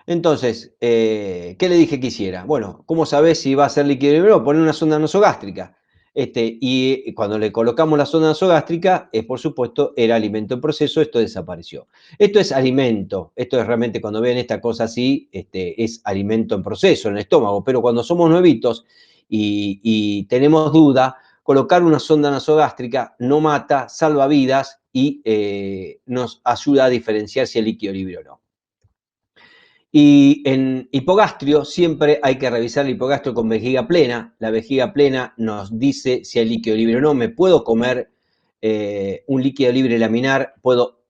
Entonces, ¿qué le dije que hiciera? Bueno, ¿cómo sabes si va a ser líquido libre o no? Poner una sonda nasogástrica. Y cuando le colocamos la sonda nasogástrica, por supuesto, era alimento en proceso, esto desapareció. Esto es alimento, esto es realmente, cuando ven esta cosa así, es alimento en proceso en el estómago, pero cuando somos nuevitos y tenemos duda, colocar una sonda nasogástrica no mata, salva vidas y nos ayuda a diferenciar si es líquido libre o no. Y en hipogastrio siempre hay que revisar el hipogastrio con vejiga plena. La vejiga plena nos dice si hay líquido libre o no. Me puedo comer un líquido libre laminar, puedo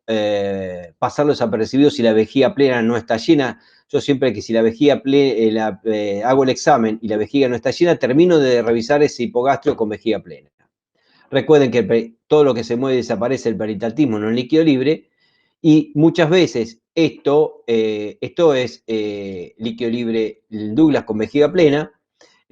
pasarlo desapercibido si la vejiga plena no está llena. Yo siempre que si la vejiga plena, hago el examen y la vejiga no está llena, termino de revisar ese hipogastrio con vejiga plena. Recuerden que todo lo que se mueve desaparece, el peristaltismo, no el líquido libre. Y muchas veces esto es líquido libre, el Douglas con vejiga plena.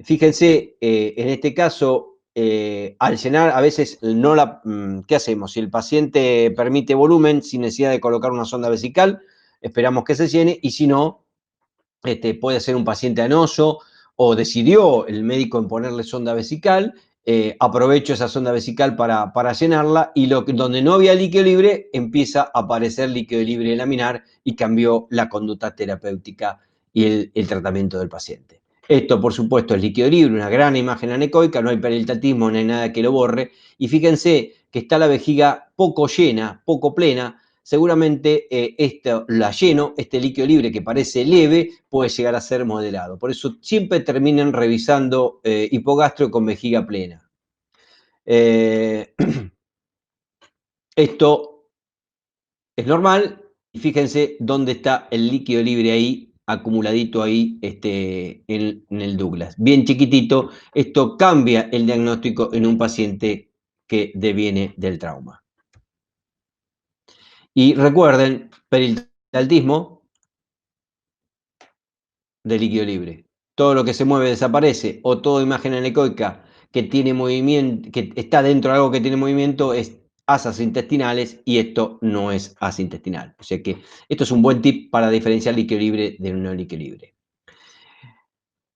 Fíjense, en este caso, al llenar, a veces no la... ¿Qué hacemos? Si el paciente permite volumen sin necesidad de colocar una sonda vesical, esperamos que se llene, y si no, puede ser un paciente anoso o decidió el médico en ponerle sonda vesical, aprovecho esa sonda vesical para llenarla, y donde no había líquido libre empieza a aparecer líquido libre laminar y cambió la conducta terapéutica y el tratamiento del paciente. Esto, por supuesto, es líquido libre, una gran imagen anecoica, no hay periltatismo, no hay nada que lo borre, y fíjense que está la vejiga poco llena, poco plena. Seguramente esto la lleno, este líquido libre que parece leve puede llegar a ser moderado. Por eso siempre terminan revisando hipogastrio con vejiga plena. Esto es normal, y fíjense dónde está el líquido libre ahí, acumuladito ahí en el Douglas. Bien chiquitito, esto cambia el diagnóstico en un paciente que deviene del trauma. Y recuerden, peritaltismo de líquido libre. Todo lo que se mueve desaparece, o toda imagen anecoica que tiene movimiento, que está dentro de algo que tiene movimiento, es asas intestinales, y esto no es asa intestinal. O sea que esto es un buen tip para diferenciar líquido libre de no líquido libre.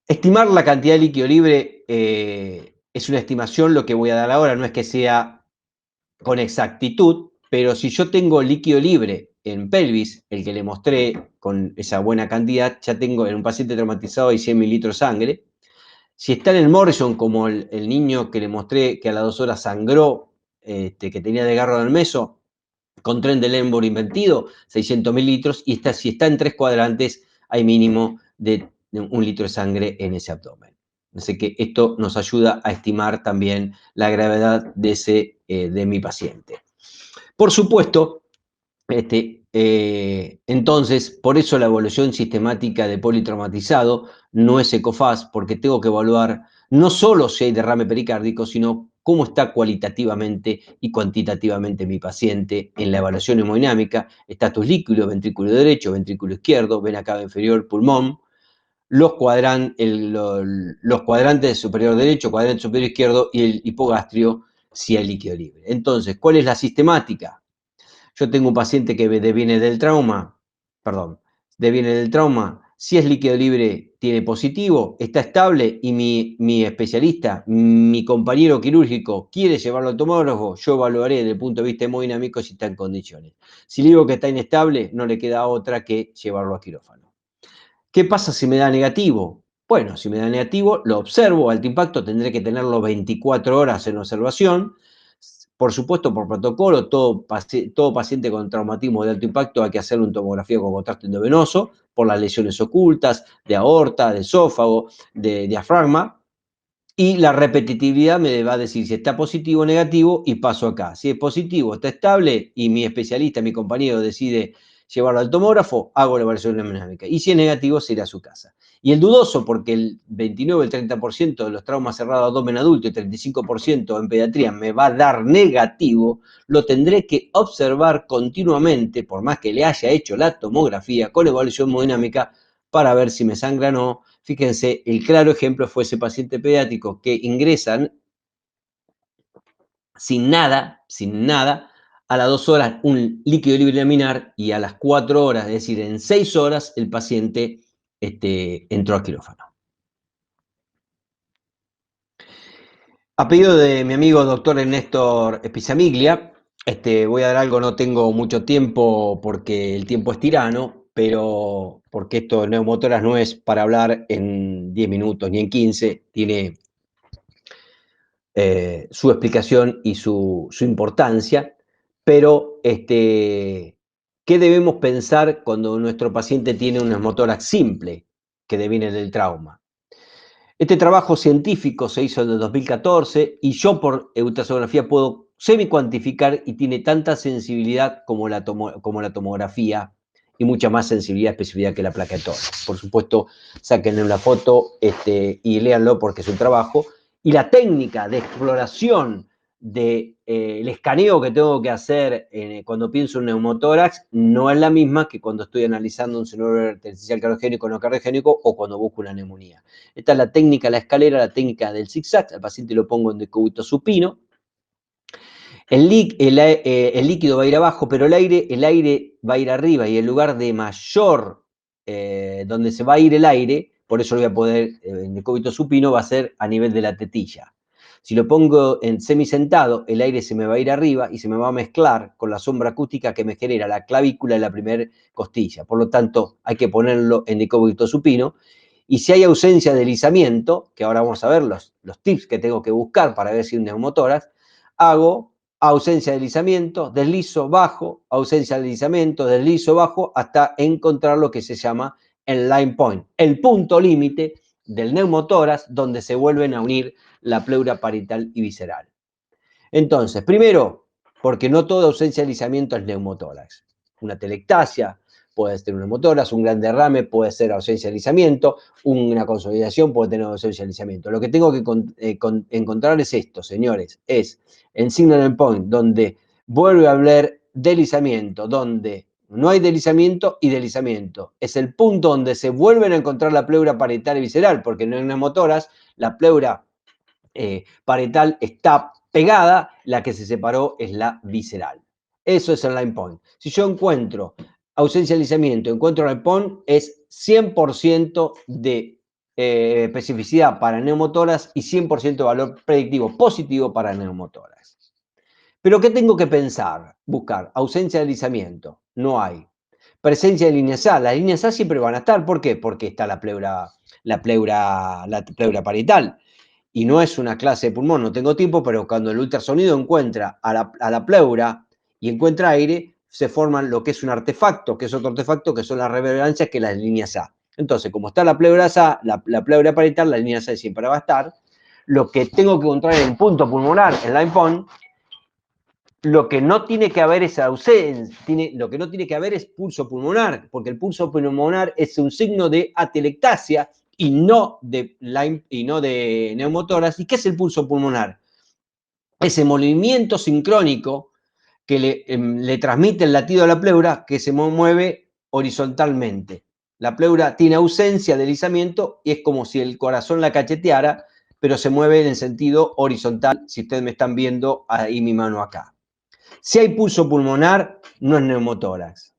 Estimar la cantidad de líquido libre es una estimación, lo que voy a dar ahora, no es que sea con exactitud, pero si yo tengo líquido libre en pelvis, el que le mostré con esa buena cantidad, ya tengo en un paciente traumatizado y 100 mililitros de sangre. Si está en el Morrison, como el niño que le mostré que a las 2 horas sangró, que tenía desgarro del meso, con tren del Embor invertido, 600 mililitros, y si está en 3 cuadrantes, hay mínimo de 1 litro de sangre en ese abdomen. Así que esto nos ayuda a estimar también la gravedad de mi paciente. Por supuesto, entonces, por eso la evaluación sistemática de politraumatizado no es ECOFAST, porque tengo que evaluar no solo si hay derrame pericárdico, sino cómo está cualitativamente y cuantitativamente mi paciente en la evaluación hemodinámica, estatus líquido, ventrículo derecho, ventrículo izquierdo, vena cava inferior, pulmón, los cuadrantes superior derecho, cuadrante superior izquierdo y el hipogastrio si hay líquido libre. Entonces, ¿cuál es la sistemática? Yo tengo un paciente que deviene del trauma, si es líquido libre tiene positivo, está estable, y mi especialista, mi compañero quirúrgico quiere llevarlo al tomógrafo, yo evaluaré desde el punto de vista hemodinámico si está en condiciones. Si le digo que está inestable, no le queda otra que llevarlo a quirófano. ¿Qué pasa si me da negativo? Bueno, si me da negativo, lo observo, alto impacto, tendré que tenerlo 24 horas en observación. Por supuesto, por protocolo, todo paciente con traumatismo de alto impacto hay que hacerle una tomografía con contraste endovenoso por las lesiones ocultas de aorta, de esófago, de diafragma, y la repetitividad me va a decir si está positivo o negativo, y paso acá. Si es positivo, está estable, y mi especialista, mi compañero, decide llevarlo al tomógrafo, hago la evaluación hemodinámica. Y si es negativo, se irá a su casa. Y el dudoso, porque el 29, el 30% de los traumas cerrados abdomen adulto y 35% en pediatría me va a dar negativo, lo tendré que observar continuamente, por más que le haya hecho la tomografía con evaluación hemodinámica, para ver si me sangra o no. Fíjense, el claro ejemplo fue ese paciente pediátrico que ingresan sin nada, a las 2 horas un líquido libre laminar, y a las 4 horas, es decir, en 6 horas, el paciente entró a quirófano. A pedido de mi amigo doctor Néstor Spizamiglia, voy a dar algo, no tengo mucho tiempo porque el tiempo es tirano, pero porque esto de neumotoras no es para hablar en 10 minutos ni en 15, tiene su explicación y su importancia, pero ¿qué debemos pensar cuando nuestro paciente tiene un neumotórax simple que deviene del trauma? Este trabajo científico se hizo en el 2014, y yo por ultrasonografía puedo semi-cuantificar, y tiene tanta sensibilidad como la tomografía, y mucha más sensibilidad y especificidad que la placa de tórax. Por supuesto, sáquenle una foto y léanlo porque es un trabajo. Y la técnica de exploración el escaneo que tengo que hacer cuando pienso en neumotórax no es la misma que cuando estoy analizando un cerebro intersticial cardiogénico o no cardiogénico o cuando busco una neumonía. Esta es la técnica, la escalera, la técnica del zigzag. Al paciente lo pongo en decúbito supino. El líquido va a ir abajo, pero el aire va a ir arriba, y el lugar de mayor, donde se va a ir el aire, por eso lo voy a poder, en decúbito supino, va a ser a nivel de la tetilla. Si lo pongo en semisentado, el aire se me va a ir arriba y se me va a mezclar con la sombra acústica que me genera la clavícula de la primera costilla. Por lo tanto, hay que ponerlo en decúbito supino. Y si hay ausencia de deslizamiento, que ahora vamos a ver los tips que tengo que buscar para ver si es un neumotórax, hago ausencia de deslizamiento, deslizo, bajo, ausencia de deslizamiento, deslizo, bajo, hasta encontrar lo que se llama el line point, el punto límite del neumotórax donde se vuelven a unir la pleura parietal y visceral. Entonces, primero, porque no toda ausencia de deslizamiento es neumotórax. Una telectasia puede ser un neumotórax, un gran derrame puede ser ausencia de deslizamiento, una consolidación puede tener ausencia de deslizamiento. Lo que tengo que encontrar es esto, señores, es el signal endpoint donde vuelve a haber deslizamiento, donde no hay deslizamiento y deslizamiento. Es el punto donde se vuelven a encontrar la pleura parietal y visceral, porque en el neumotórax la pleura parietal está pegada, la que se separó es la visceral. Eso es el line point. Si yo encuentro ausencia de deslizamiento, encuentro line point, es 100% de especificidad para neumotórax y 100% de valor predictivo positivo para neumotórax. Pero ¿qué tengo que pensar? Buscar ausencia de deslizamiento. No hay. Presencia de líneas A. Las líneas A siempre van a estar. ¿Por qué? Porque está la pleura parietal. Y no es una clase de pulmón, no tengo tiempo, pero cuando el ultrasonido encuentra a la pleura y encuentra aire, se forman lo que es un artefacto, que es otro artefacto, que son las reverberancias, que las líneas A. Entonces, como está la pleura A, la pleura parietal, la línea A siempre va a estar. Lo que tengo que encontrar en punto pulmonar, en line point, lo que no tiene que haber es ausencia, lo que no tiene que haber es pulso pulmonar, porque el pulso pulmonar es un signo de atelectasia y no de neumotórax. ¿Y qué es el pulso pulmonar? Ese movimiento sincrónico que le transmite el latido a la pleura, que se mueve horizontalmente. La pleura tiene ausencia de deslizamiento y es como si el corazón la cacheteara, pero se mueve en el sentido horizontal, si ustedes me están viendo ahí mi mano acá. Si hay pulso pulmonar, no es neumotórax.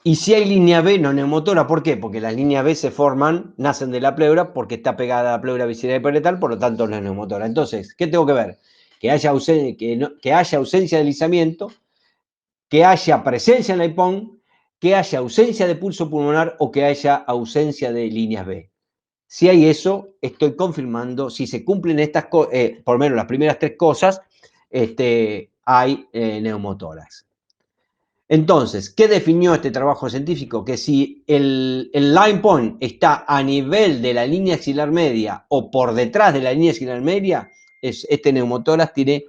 Y si hay línea B, no es neumotórax. ¿Por qué? Porque las líneas B se forman, nacen de la pleura, porque está pegada a la pleura visceral y parietal, por lo tanto no es neumotórax. Entonces, ¿qué tengo que ver? Que haya ausencia de deslizamiento, que haya presencia en la HIPON, que haya ausencia de pulso pulmonar o que haya ausencia de líneas B. Si hay eso, estoy confirmando, si se cumplen estas cosas, por lo menos las primeras tres cosas, hay neumotórax. Entonces, ¿qué definió este trabajo científico? Que si el line point está a nivel de la línea axilar media o por detrás de la línea axilar media, este neumotórax es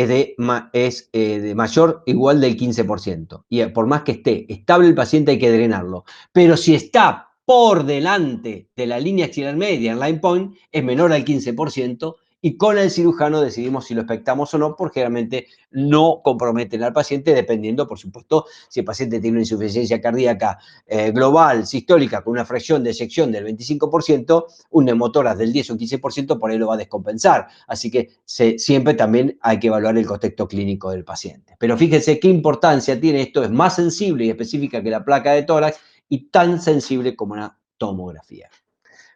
de mayor o igual del 15%. Y por más que esté estable el paciente, hay que drenarlo. Pero si está por delante de la línea axilar media en line point, es menor al 15%, y con el cirujano decidimos si lo expectamos o no, porque realmente no comprometen al paciente, dependiendo, por supuesto, si el paciente tiene una insuficiencia cardíaca global, sistólica, con una fracción de eyección del 25%, un neumotórax del 10 o 15% por ahí lo va a descompensar. Así que siempre también hay que evaluar el contexto clínico del paciente. Pero fíjense qué importancia tiene esto, es más sensible y específica que la placa de tórax y tan sensible como una tomografía.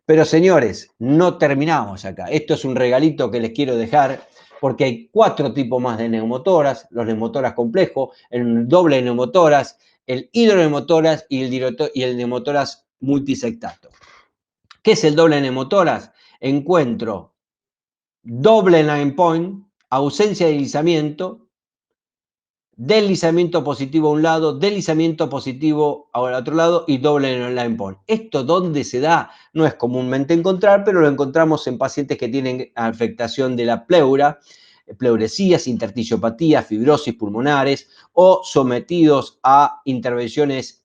Pero señores, no terminamos acá. Esto es un regalito que les quiero dejar porque hay 4 tipos más de neumotórax: los neumotórax complejos, el doble neumotórax, el hidroneumotórax y el neumotórax multisectato. ¿Qué es el doble neumotórax? Encuentro doble line point, ausencia de deslizamiento positivo a un lado, deslizamiento positivo al otro lado y doble line point. ¿Esto dónde se da? No es comúnmente encontrar, pero lo encontramos en pacientes que tienen afectación de la pleura, pleuresías, intersticiopatía, fibrosis pulmonares o sometidos a intervenciones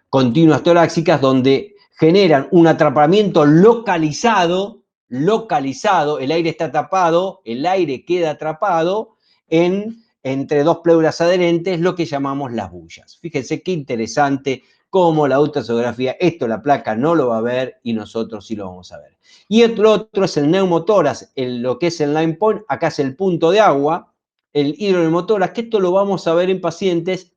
continuas torácicas donde generan un atrapamiento localizado localizado, el aire está tapado, el aire queda atrapado entre dos pleuras adherentes, lo que llamamos las bullas. Fíjense qué interesante cómo la ultrasonografía, esto la placa no lo va a ver y nosotros sí lo vamos a ver. Y el otro es el neumotórax, lo que es el line point, acá es el punto de agua, el hidroneumotórax, que esto lo vamos a ver en pacientes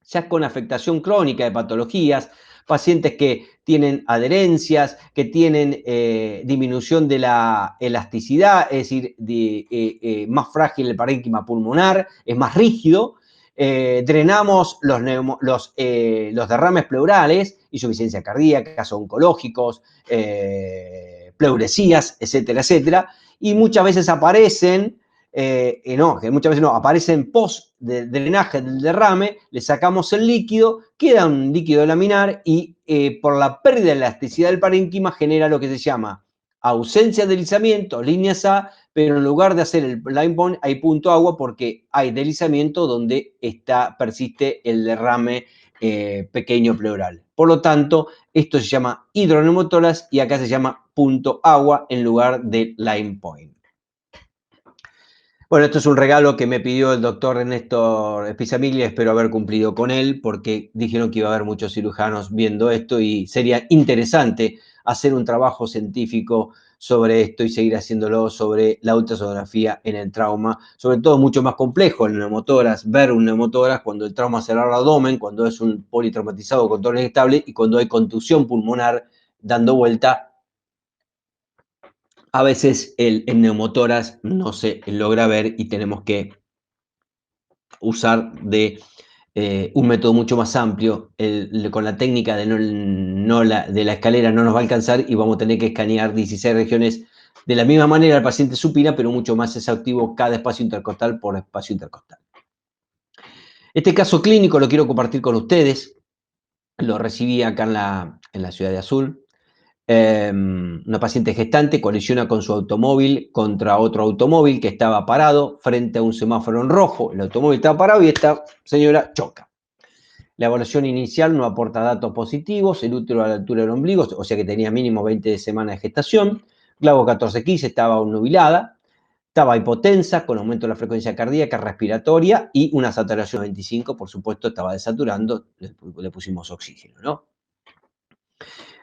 ya con afectación crónica de patologías, pacientes que tienen adherencias, que tienen disminución de la elasticidad, es decir, más frágil el parénquima pulmonar, es más rígido. Drenamos los derrames pleurales, insuficiencia cardíaca, casos oncológicos, pleuresías, etcétera, etcétera, y muchas veces aparecen aparecen post de drenaje del derrame, le sacamos el líquido, queda un líquido laminar y por la pérdida de elasticidad del parénquima genera lo que se llama ausencia de deslizamiento, líneas A, pero en lugar de hacer el line point hay punto agua porque hay deslizamiento donde persiste el derrame pequeño pleural. Por lo tanto, esto se llama hidroneumotórax y acá se llama punto agua en lugar de line point. Bueno, esto es un regalo que me pidió el doctor Ernesto Spisamiglia, espero haber cumplido con él, porque dijeron que iba a haber muchos cirujanos viendo esto y sería interesante hacer un trabajo científico sobre esto y seguir haciéndolo sobre la ultrasonografía en el trauma, sobre todo mucho más complejo el neumotórax, ver un neumotórax cuando el trauma es el abdomen, cuando es un politraumatizado con torno inestable y cuando hay contusión pulmonar dando vuelta. A veces el neumotórax no se logra ver y tenemos que usar de un método mucho más amplio. Con la técnica de la escalera no nos va a alcanzar y vamos a tener que escanear 16 regiones de la misma manera el paciente supina, pero mucho más exhaustivo cada espacio intercostal por espacio intercostal. Este caso clínico lo quiero compartir con ustedes. Lo recibí acá en la ciudad de Azul. Una paciente gestante colisiona con su automóvil contra otro automóvil que estaba parado frente a un semáforo en rojo. El automóvil estaba parado y esta señora choca. La evaluación inicial no aporta datos positivos, el útero a la altura del ombligo, o sea que tenía mínimo 20 semanas de gestación, clavo 14-15 estaba nubilada, estaba hipotensa con aumento de la frecuencia cardíaca, respiratoria y una saturación de 25, por supuesto estaba desaturando, le pusimos oxígeno, ¿no?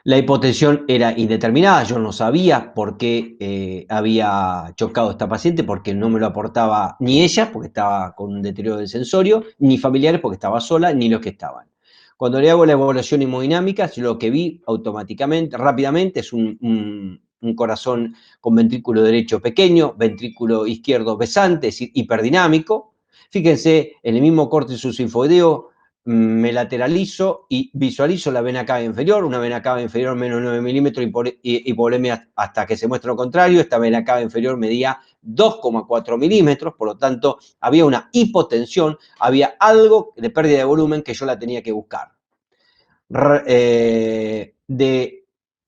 La hipotensión era indeterminada, yo no sabía por qué había chocado esta paciente, porque no me lo aportaba ni ella, porque estaba con un deterioro del sensorio, ni familiares, porque estaba sola, ni los que estaban. Cuando le hago la evaluación hemodinámica, lo que vi automáticamente, rápidamente, es un corazón con ventrículo derecho pequeño, ventrículo izquierdo besante, es decir, hiperdinámico. Fíjense, en el mismo corte subsinfoideo, me lateralizo y visualizo la vena cava inferior, una vena cava inferior menos 9 milímetros, hipovolemia hasta que se muestre lo contrario. Esta vena cava inferior medía 2,4 milímetros, por lo tanto había una hipotensión, había algo de pérdida de volumen que yo la tenía que buscar. De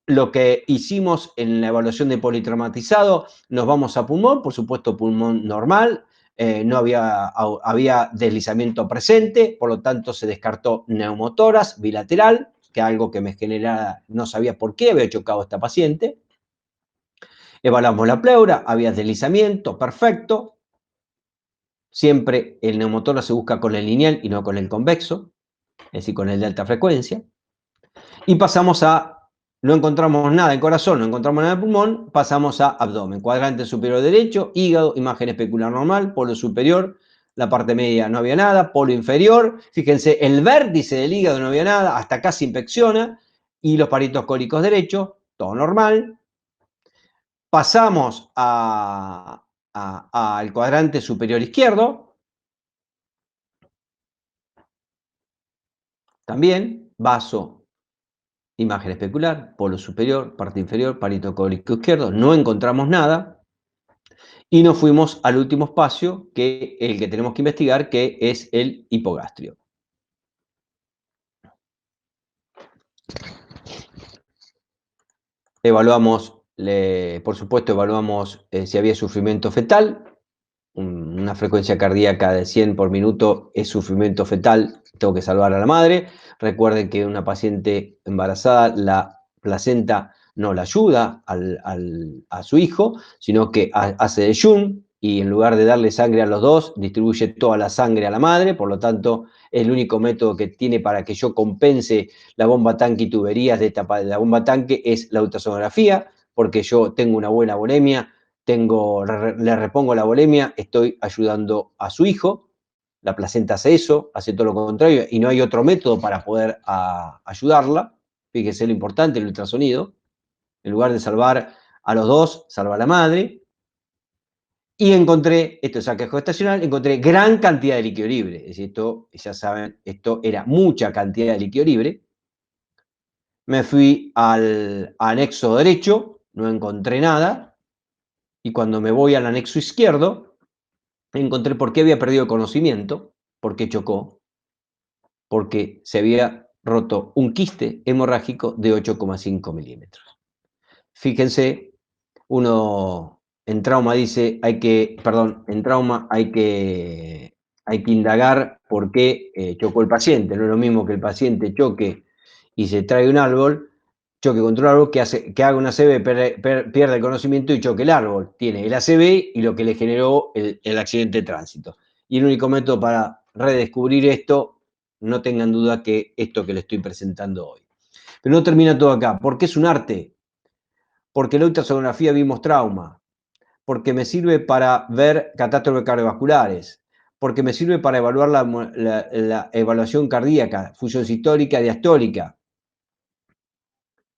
lo que hicimos en la evaluación de politraumatizado, nos vamos a pulmón, por supuesto pulmón normal, no había deslizamiento presente, por lo tanto se descartó neumotórax bilateral, que algo que me generaba, no sabía por qué había chocado esta paciente. Evaluamos la pleura, había deslizamiento, perfecto. Siempre el neumotórax se busca con el lineal y no con el convexo, es decir, con el de alta frecuencia. Y pasamos no encontramos nada en corazón, no encontramos nada en pulmón, pasamos a abdomen, cuadrante superior derecho, hígado, imagen especular normal, polo superior, la parte media no había nada, polo inferior, fíjense, el vértice del hígado no había nada, hasta acá se inspecciona, y los paritos cólicos derechos, todo normal. Pasamos al cuadrante superior izquierdo, también, vaso, imagen especular, polo superior, parte inferior, parito cólico izquierdo, no encontramos nada y nos fuimos al último espacio, que es el que tenemos que investigar, que es el hipogastrio. Evaluamos, por supuesto, evaluamos si había sufrimiento fetal. Una frecuencia cardíaca de 100 por minuto es sufrimiento fetal, tengo que salvar a la madre. Recuerden que una paciente embarazada, la placenta no la ayuda a su hijo, sino que hace de Jun y en lugar de darle sangre a los dos, distribuye toda la sangre a la madre, por lo tanto, es el único método que tiene para que yo compense la bomba tanque y tuberías de la bomba tanque es la ultrasonografía, porque yo tengo una buena volemia, le repongo la volemia, estoy ayudando a su hijo, la placenta hace eso, hace todo lo contrario, y no hay otro método para poder ayudarla. Fíjese lo importante, el ultrasonido. En lugar de salvar a los dos, salva a la madre. Y encontré, esto es saqueo gestacional, encontré gran cantidad de líquido libre. Es decir, esto, ya saben, esto era mucha cantidad de líquido libre. Me fui al anexo derecho, no encontré nada. Y cuando me voy al anexo izquierdo, encontré por qué había perdido conocimiento, por qué chocó, porque se había roto un quiste hemorrágico de 8,5 milímetros. Fíjense, uno en trauma dice, en trauma hay que indagar por qué chocó el paciente. No es lo mismo que el paciente choque y se trae un árbol, choque contra un árbol, que haga una ACV, pierda el conocimiento y choque el árbol. Tiene el ACV y lo que le generó el accidente de tránsito. Y el único método para redescubrir esto, no tengan duda que esto que le estoy presentando hoy. Pero no termina todo acá, porque es un arte. Porque la ultrasonografía vimos trauma, porque me sirve para ver catástrofes cardiovasculares, porque me sirve para evaluar la evaluación cardíaca, función sistólica, diastólica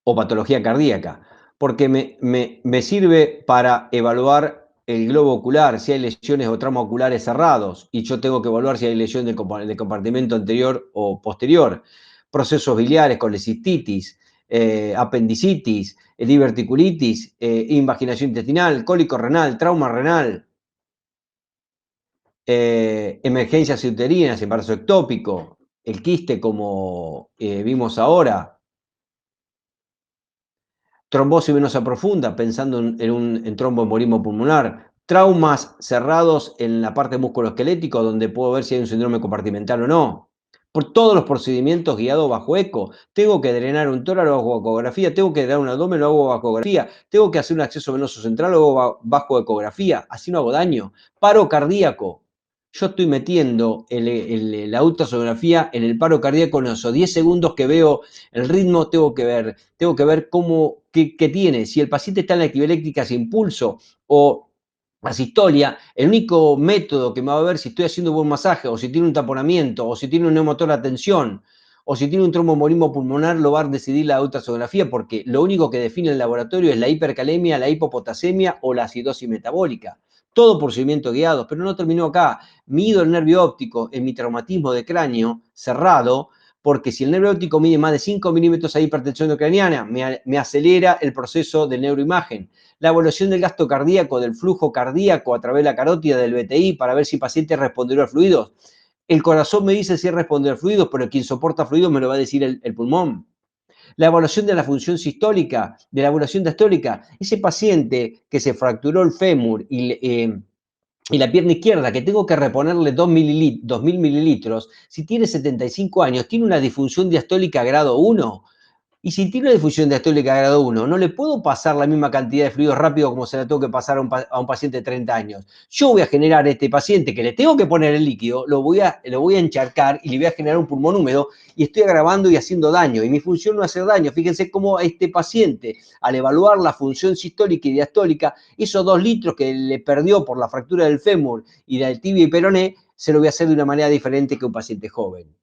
o patología cardíaca, porque me sirve para evaluar el globo ocular, si hay lesiones o traumas oculares cerrados, y yo tengo que evaluar si hay lesión del compartimento anterior o posterior, procesos biliares, colecistitis, apendicitis, diverticulitis, invaginación intestinal, cólico renal, trauma renal, emergencias uterinas, embarazo ectópico, el quiste como vimos ahora, trombosis venosa profunda, pensando en tromboembolismo pulmonar, traumas cerrados en la parte musculoesquelética, donde puedo ver si hay un síndrome compartimental o no. Por todos los procedimientos guiados bajo eco. Tengo que drenar un tórax, lo hago bajo ecografía. Tengo que drenar un abdomen, lo hago bajo ecografía. Tengo que hacer un acceso venoso central, lo hago bajo ecografía. Así no hago daño. Paro cardíaco. Yo estoy metiendo la ultrasonografía en el paro cardíaco en esos 10 segundos que veo el ritmo, tengo que ver qué tiene. Si el paciente está en la actividad eléctrica sin pulso o asistolia, el único método que me va a ver si estoy haciendo buen masaje, o si tiene un taponamiento, o si tiene un neumotor de tensión, o si tiene un tromboembolismo pulmonar, lo va a decidir la ultrasonografía, porque lo único que define el laboratorio es la hipercalemia, la hipopotasemia o la acidosis metabólica. Todo procedimiento guiado, pero no terminó acá. Mido el nervio óptico en mi traumatismo de cráneo cerrado, porque si el nervio óptico mide más de 5 milímetros de hipertensión intracraniana, me acelera el proceso de neuroimagen. La evaluación del gasto cardíaco, del flujo cardíaco a través de la carótida del BTI para ver si el paciente respondió a fluidos. El corazón me dice si respondió a fluidos, pero quien soporta fluidos me lo va a decir el pulmón. La evaluación de la función sistólica, de la evaluación diastólica. Ese paciente que se fracturó el fémur y la pierna izquierda, que tengo que reponerle 2.000 mililitros, si tiene 75 años, tiene una disfunción diastólica grado 1. Y si tiene una difusión diastólica de grado 1, no le puedo pasar la misma cantidad de fluidos rápido como se la tengo que pasar a un paciente de 30 años. Yo voy a generar a este paciente que le tengo que poner el líquido, lo voy a encharcar y le voy a generar un pulmón húmedo y estoy agravando y haciendo daño. Y mi función no es hacer daño. Fíjense cómo a este paciente, al evaluar la función sistólica y diastólica, esos 2 litros que le perdió por la fractura del fémur y del tibia y peroné, se lo voy a hacer de una manera diferente que un paciente joven.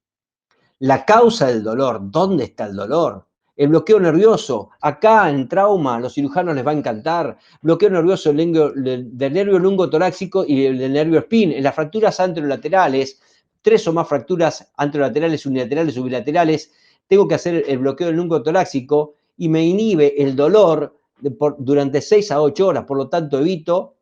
La causa del dolor, ¿dónde está el dolor? El bloqueo nervioso, acá en trauma, a los cirujanos les va a encantar. Bloqueo nervioso del nervio lungo-torácico y del nervio spin. En las fracturas anterolaterales, 3 o más fracturas anterolaterales, unilaterales o bilaterales, tengo que hacer el bloqueo del lungo-torácico y me inhibe el dolor durante 6 a 8 horas. Por lo tanto, evito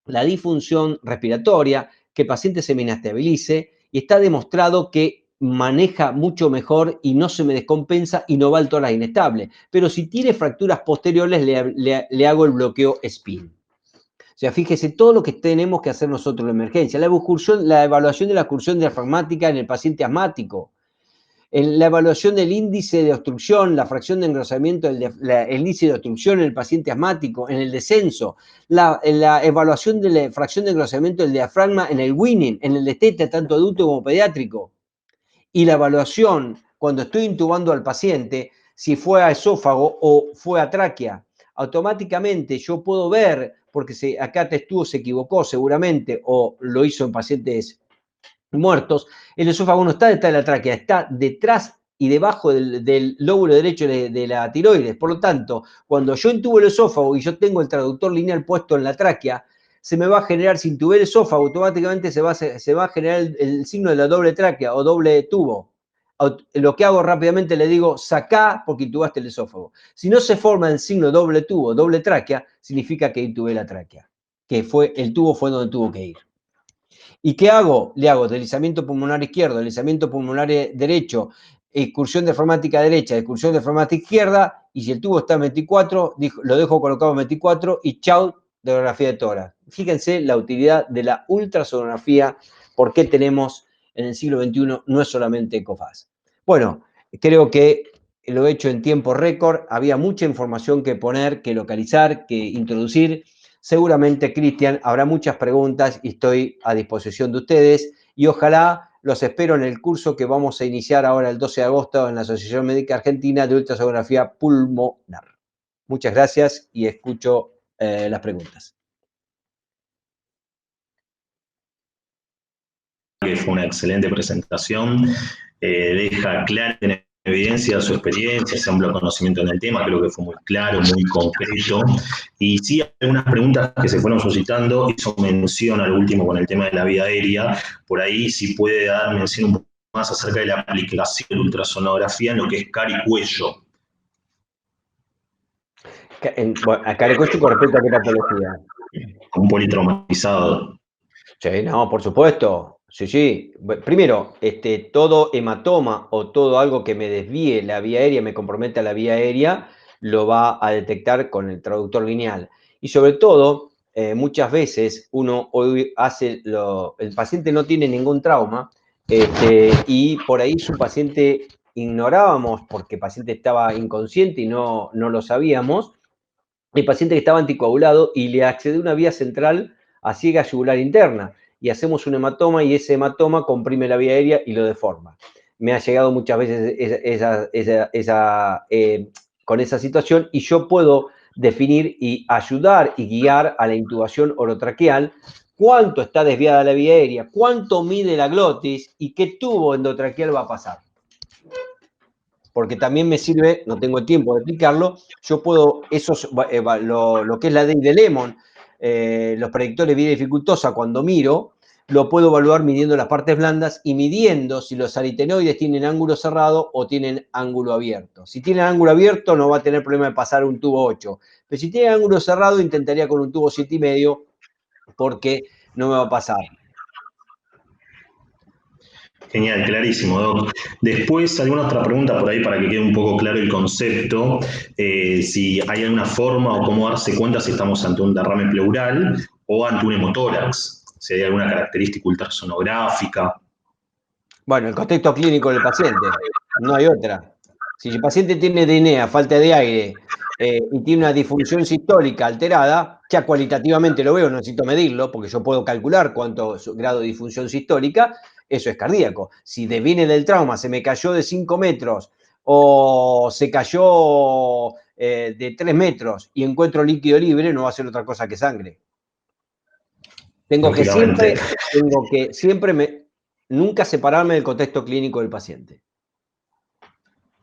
la disfunción respiratoria, que el paciente se me inestabilice, y está demostrado que maneja mucho mejor y no se me descompensa y no va al tórax inestable. Pero si tiene fracturas posteriores, le hago el bloqueo SPIN. O sea, fíjese todo lo que tenemos que hacer nosotros en la emergencia. La evaluación de la excursión diafragmática en el paciente asmático. En la evaluación del índice de obstrucción, la fracción de engrosamiento, el índice de obstrucción en el paciente asmático, en el descenso, la evaluación de la fracción de engrosamiento del diafragma en el winning, en el destete, tanto adulto como pediátrico, y la evaluación cuando estoy intubando al paciente, si fue a esófago o fue a tráquea. Automáticamente yo puedo ver, porque acá Testudo se equivocó seguramente, o lo hizo en pacientes muertos, el esófago no está detrás de la tráquea, está detrás y debajo del lóbulo derecho de la tiroides. Por lo tanto, cuando yo intubo el esófago y yo tengo el traductor lineal puesto en la tráquea, se me va a generar, si intubé el esófago, automáticamente se va a generar el signo de la doble tráquea o doble tubo. Lo que hago rápidamente le digo, sacá porque intubaste el esófago. Si no se forma el signo doble tubo, doble tráquea, significa que intubé la tráquea, que el tubo fue donde tuvo que ir. ¿Y qué hago? Le hago deslizamiento pulmonar izquierdo, deslizamiento pulmonar derecho, excursión diafragmática derecha, excursión diafragmática izquierda, y si el tubo está en 24, lo dejo colocado en 24 y chau, de radiografía de tórax. Fíjense la utilidad de la ultrasonografía, por qué tenemos en el siglo XXI, no es solamente ECOFAS. Bueno, creo que lo he hecho en tiempo récord, había mucha información que poner, que localizar, que introducir. Seguramente, Cristian, habrá muchas preguntas y estoy a disposición de ustedes y ojalá los espero en el curso que vamos a iniciar ahora el 12 de agosto en la Asociación Médica Argentina de Ultrasonografía Pulmonar. Muchas gracias y escucho las preguntas. Que fue una excelente presentación, deja clara en evidencia su experiencia, ese amplio conocimiento en el tema, creo que fue muy claro, muy concreto, y sí algunas preguntas que se fueron suscitando, hizo mención al último con el tema de la vía aérea, por ahí si puede dar mención un poco más acerca de la aplicación de ultrasonografía en lo que es cara y cuello. Cara y cuello con respecto a qué patología. Un politraumatizado. Sí, no, por supuesto. Sí. Primero, todo hematoma o todo algo que me desvíe la vía aérea, me comprometa la vía aérea, lo va a detectar con el traductor lineal. Y sobre todo, muchas veces uno hoy el paciente no tiene ningún trauma y por ahí su paciente ignorábamos porque el paciente estaba inconsciente y no lo sabíamos. El paciente que estaba anticoagulado y le accede una vía central a ciega yugular interna y hacemos un hematoma y ese hematoma comprime la vía aérea y lo deforma. Me ha llegado muchas veces con esa situación y yo puedo definir y ayudar y guiar a la intubación orotraqueal, cuánto está desviada la vía aérea, cuánto mide la glotis y qué tubo endotraqueal va a pasar. Porque también me sirve, no tengo tiempo de explicarlo, yo puedo, lo que es la DEI de Lemon, los predictores de vida dificultosa, cuando miro, lo puedo evaluar midiendo las partes blandas y midiendo si los aritenoides tienen ángulo cerrado o tienen ángulo abierto. Si tienen ángulo abierto no va a tener problema de pasar un tubo 8, pero si tienen ángulo cerrado intentaría con un tubo 7,5 porque no me va a pasar. Genial, clarísimo, Doc. Después, alguna otra pregunta por ahí para que quede un poco claro el concepto, si hay alguna forma o cómo darse cuenta si estamos ante un derrame pleural o ante un hemotórax, si hay alguna característica ultrasonográfica. Bueno, el contexto clínico del paciente, no hay otra. Si el paciente tiene disnea, falta de aire y tiene una disfunción sistólica alterada, ya cualitativamente lo veo, no necesito medirlo, porque yo puedo calcular cuánto grado de disfunción sistólica, eso es cardíaco. Si viene del trauma, se me cayó de 5 metros o se cayó de 3 metros y encuentro líquido libre, no va a ser otra cosa que sangre. Tengo que siempre nunca separarme del contexto clínico del paciente.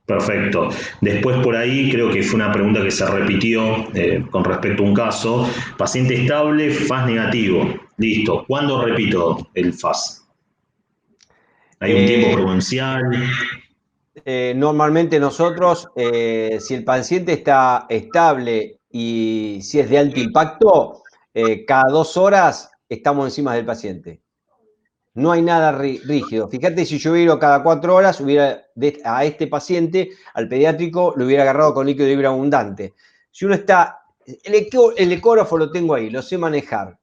Perfecto. Después por ahí creo que fue una pregunta que se repitió con respecto a un caso. Paciente estable, FAS negativo. Listo. ¿Cuándo repito el FAS? ¿Hay un tiempo prudencial? Normalmente nosotros, si el paciente está estable y si es de alto impacto, cada 2 horas estamos encima del paciente. No hay nada rígido. Fíjate, si yo hubiera cada 4 horas, a este paciente, al pediátrico, lo hubiera agarrado con líquido libre abundante. Si uno está, el ecógrafo lo tengo ahí, lo sé manejar.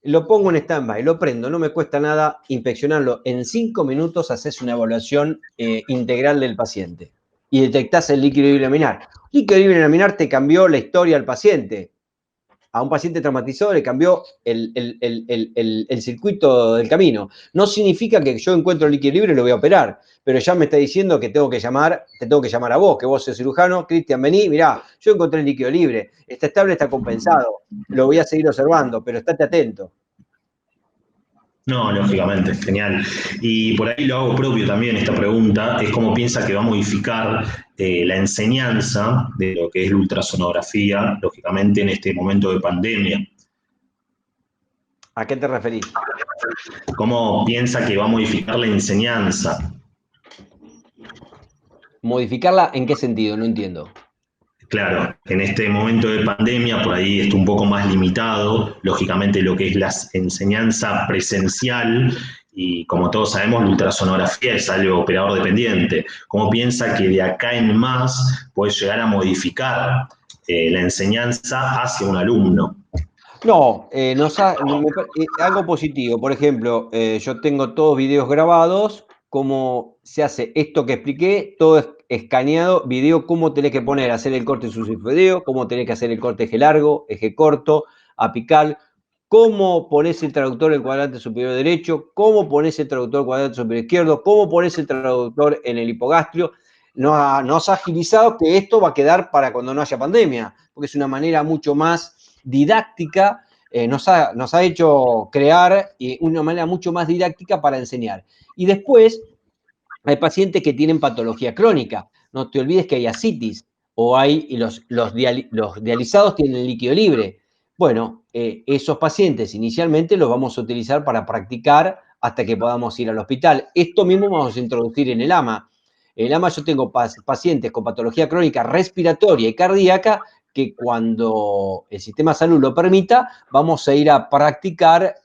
lo pongo en stand-by, lo prendo, no me cuesta nada inspeccionarlo. En 5 minutos haces una evaluación integral del paciente y detectás el líquido libre laminar. Líquido libre laminar te cambió la historia al paciente. A un paciente traumatizado le cambió el circuito del camino. No significa que yo encuentro el líquido libre y lo voy a operar, pero ya me está diciendo que te tengo que llamar a vos, que vos sos cirujano. Cristian, vení, mirá, yo encontré el líquido libre, está estable, está compensado, lo voy a seguir observando, pero estate atento. No, lógicamente, genial. Y por ahí lo hago propio también esta pregunta, es cómo piensa que va a modificar la enseñanza de lo que es la ultrasonografía, lógicamente en este momento de pandemia. ¿A qué te referís? ¿Cómo piensa que va a modificar la enseñanza? ¿Modificarla en qué sentido? No entiendo. Claro, en este momento de pandemia por ahí está un poco más limitado, lógicamente lo que es la enseñanza presencial y como todos sabemos la ultrasonografía es algo operador dependiente. ¿Cómo piensa que de acá en más puede llegar a modificar la enseñanza hacia un alumno? No, algo positivo. Por ejemplo, yo tengo todos videos grabados, cómo se hace esto que expliqué, todo escaneado, video, cómo tenés que poner, hacer el corte subsifideo, cómo tenés que hacer el corte eje largo, eje corto, apical, cómo pones el traductor en el cuadrante superior derecho, cómo pones el traductor en el cuadrante superior izquierdo, cómo pones el traductor en el hipogastrio. Nos ha agilizado que esto va a quedar para cuando no haya pandemia, porque es una manera mucho más didáctica, nos ha hecho crear una manera mucho más didáctica para enseñar. Y después hay pacientes que tienen patología crónica. No te olvides que hay ascitis o los dializados tienen líquido libre. Bueno, esos pacientes inicialmente los vamos a utilizar para practicar hasta que podamos ir al hospital. Esto mismo vamos a introducir en el AMA. En el AMA yo tengo pacientes con patología crónica respiratoria y cardíaca que cuando el sistema de salud lo permita, vamos a ir a practicar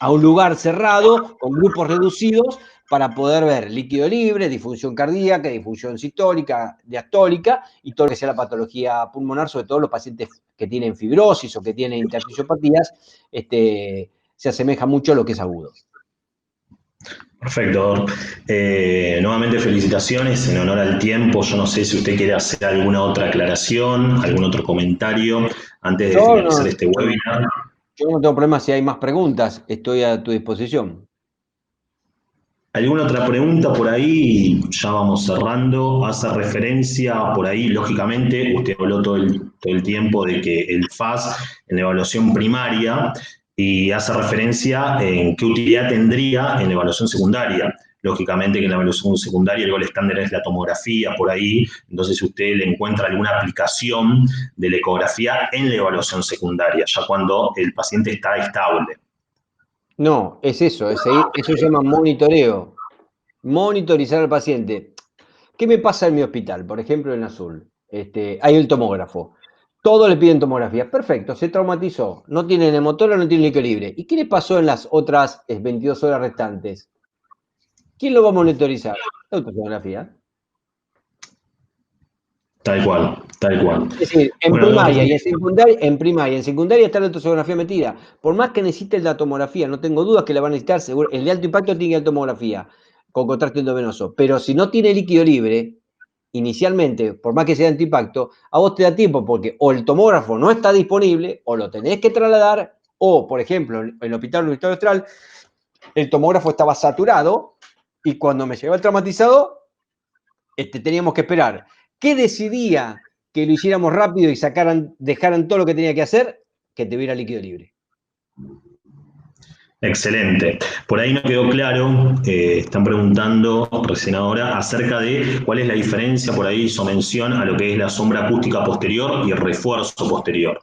a un lugar cerrado, con grupos reducidos, para poder ver líquido libre, disfunción cardíaca, disfunción sistólica, diastólica, y todo lo que sea la patología pulmonar, sobre todo los pacientes que tienen fibrosis o que tienen intersticiopatías, se asemeja mucho a lo que es agudo. Perfecto. Nuevamente felicitaciones en honor al tiempo. Yo no sé si usted quiere hacer alguna otra aclaración, algún otro comentario antes de finalizar este webinar. Yo no tengo problema si hay más preguntas, estoy a tu disposición. ¿Alguna otra pregunta por ahí? Ya vamos cerrando. Hace referencia por ahí, lógicamente, usted habló todo el tiempo de que el FAS en la evaluación primaria y hace referencia en qué utilidad tendría en la evaluación secundaria. Lógicamente que en la evaluación secundaria el gol estándar es la tomografía por ahí, entonces si usted le encuentra alguna aplicación de la ecografía en la evaluación secundaria, ya cuando el paciente está estable. No, es eso, eso se llama monitoreo. Monitorizar al paciente. ¿Qué me pasa en mi hospital? Por ejemplo, en azul. Hay el tomógrafo. Todos le piden tomografía. Perfecto, se traumatizó. No tiene neumotórax, no tiene líquido libre. ¿Y qué le pasó en las otras 22 horas restantes? ¿Quién lo va a monitorizar? La ultrasonografía. Tal cual, tal cual. Es decir, en Bueno, primaria y en secundaria está la ultrasonografía metida. Por más que necesite la tomografía, no tengo dudas que la van a necesitar, seguro. El de alto impacto tiene la tomografía con contraste endovenoso. Pero si no tiene líquido libre, inicialmente, por más que sea de alto impacto, a vos te da tiempo porque o el tomógrafo no está disponible, o lo tenés que trasladar, o, por ejemplo, en el Hospital Universitario Austral, el tomógrafo estaba saturado y cuando me llegó el traumatizado, teníamos que esperar. ¿Qué decidía que lo hiciéramos rápido y dejaran todo lo que tenía que hacer? Que tuviera líquido libre. Excelente. Por ahí no quedó claro, están preguntando recién ahora acerca de cuál es la diferencia, por ahí hizo mención a lo que es la sombra acústica posterior y el refuerzo posterior.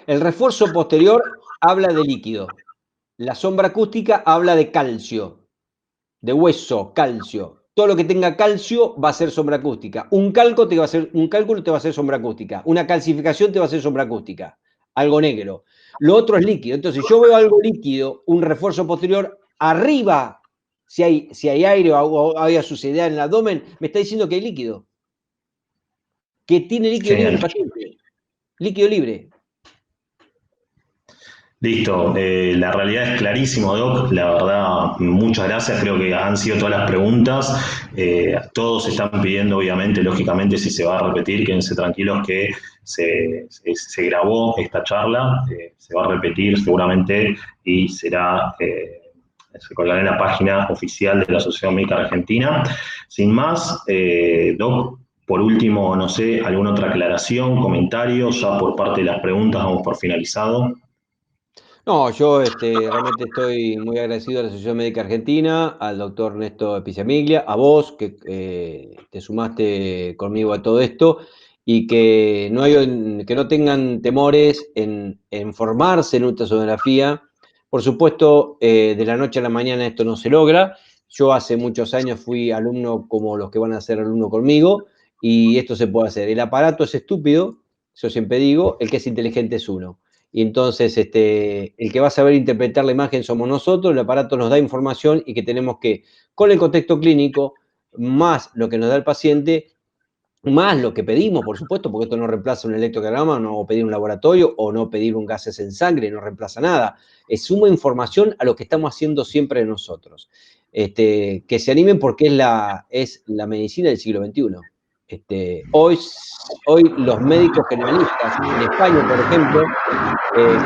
El refuerzo posterior habla de líquido. La sombra acústica habla de calcio, de hueso, calcio. Todo lo que tenga calcio va a ser sombra acústica. Un cálculo te va a hacer sombra acústica. Una calcificación te va a hacer sombra acústica. Algo negro. Lo otro es líquido. Entonces, si yo veo algo líquido, un refuerzo posterior, arriba, si hay aire o había suciedad en el abdomen, me está diciendo que hay líquido. Que tiene líquido libre el paciente. Líquido libre. Listo, la realidad es clarísimo, Doc. La verdad, muchas gracias. Creo que han sido todas las preguntas. Todos están pidiendo, obviamente, lógicamente, si se va a repetir. Quédense tranquilos que se grabó esta charla, se va a repetir seguramente y se colgará en la página oficial de la Asociación Médica Argentina. Sin más, Doc, por último, no sé, alguna otra aclaración, comentario, ya por parte de las preguntas, vamos por finalizado. No, yo realmente estoy muy agradecido a la Asociación Médica Argentina, al doctor Ernesto Piciamiglia, a vos que te sumaste conmigo a todo esto y que no tengan temores en formarse en ultrasonografía. Por supuesto, de la noche a la mañana esto no se logra. Yo hace muchos años fui alumno como los que van a ser alumno conmigo y esto se puede hacer. El aparato es estúpido, yo siempre digo, el que es inteligente es uno. Y entonces el que va a saber interpretar la imagen somos nosotros, el aparato nos da información y que tenemos que, con el contexto clínico, más lo que nos da el paciente, más lo que pedimos, por supuesto, porque esto no reemplaza un electrocardiograma, no pedir un laboratorio o no pedir un gases en sangre, no reemplaza nada. Es suma información a lo que estamos haciendo siempre nosotros. Que se animen porque es la medicina del siglo XXI. Hoy los médicos generalistas, en España, por ejemplo,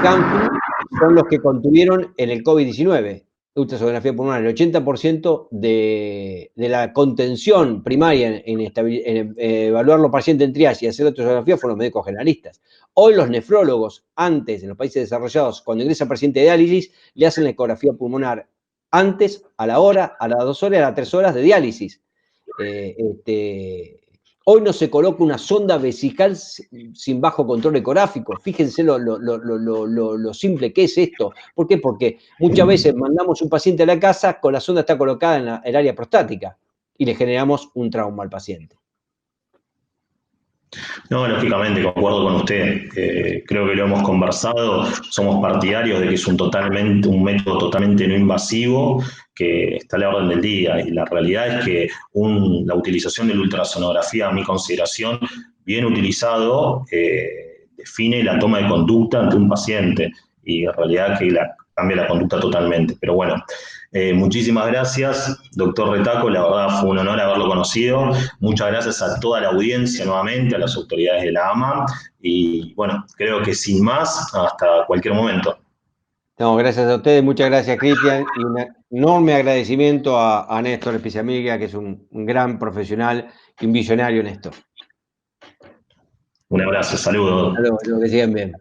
Canfi, son los que contuvieron en el COVID-19, ultrasonografía pulmonar. El 80% de la contención primaria en evaluar los pacientes en triage y hacer ultrasonografía fueron los médicos generalistas. Hoy los nefrólogos, antes, en los países desarrollados, cuando ingresa el paciente de diálisis, le hacen la ecografía pulmonar antes, a la hora, a las 2 horas, a las 3 horas de diálisis. Hoy no se coloca una sonda vesical sin bajo control ecográfico. Fíjense lo simple que es esto. ¿Por qué? Porque muchas veces mandamos un paciente a la casa con la sonda está colocada en el área prostática y le generamos un trauma al paciente. No, lógicamente, concuerdo con usted. Creo que lo hemos conversado. Somos partidarios de que es un método totalmente no invasivo que está a la orden del día. Y la realidad es que la utilización de la ultrasonografía, a mi consideración, bien utilizado, define la toma de conducta ante un paciente. Y en realidad que cambia la conducta totalmente. Pero bueno, muchísimas gracias, doctor Retaco. La verdad fue un honor haberlo conocido. Muchas gracias a toda la audiencia nuevamente, a las autoridades de la AMA. Y bueno, creo que sin más, hasta cualquier momento. No, gracias a ustedes, muchas gracias, Cristian, y un enorme agradecimiento a Néstor Piciamiglia, que es un gran profesional y un visionario en esto. Un abrazo, saludos. Hasta luego, que sigan bien.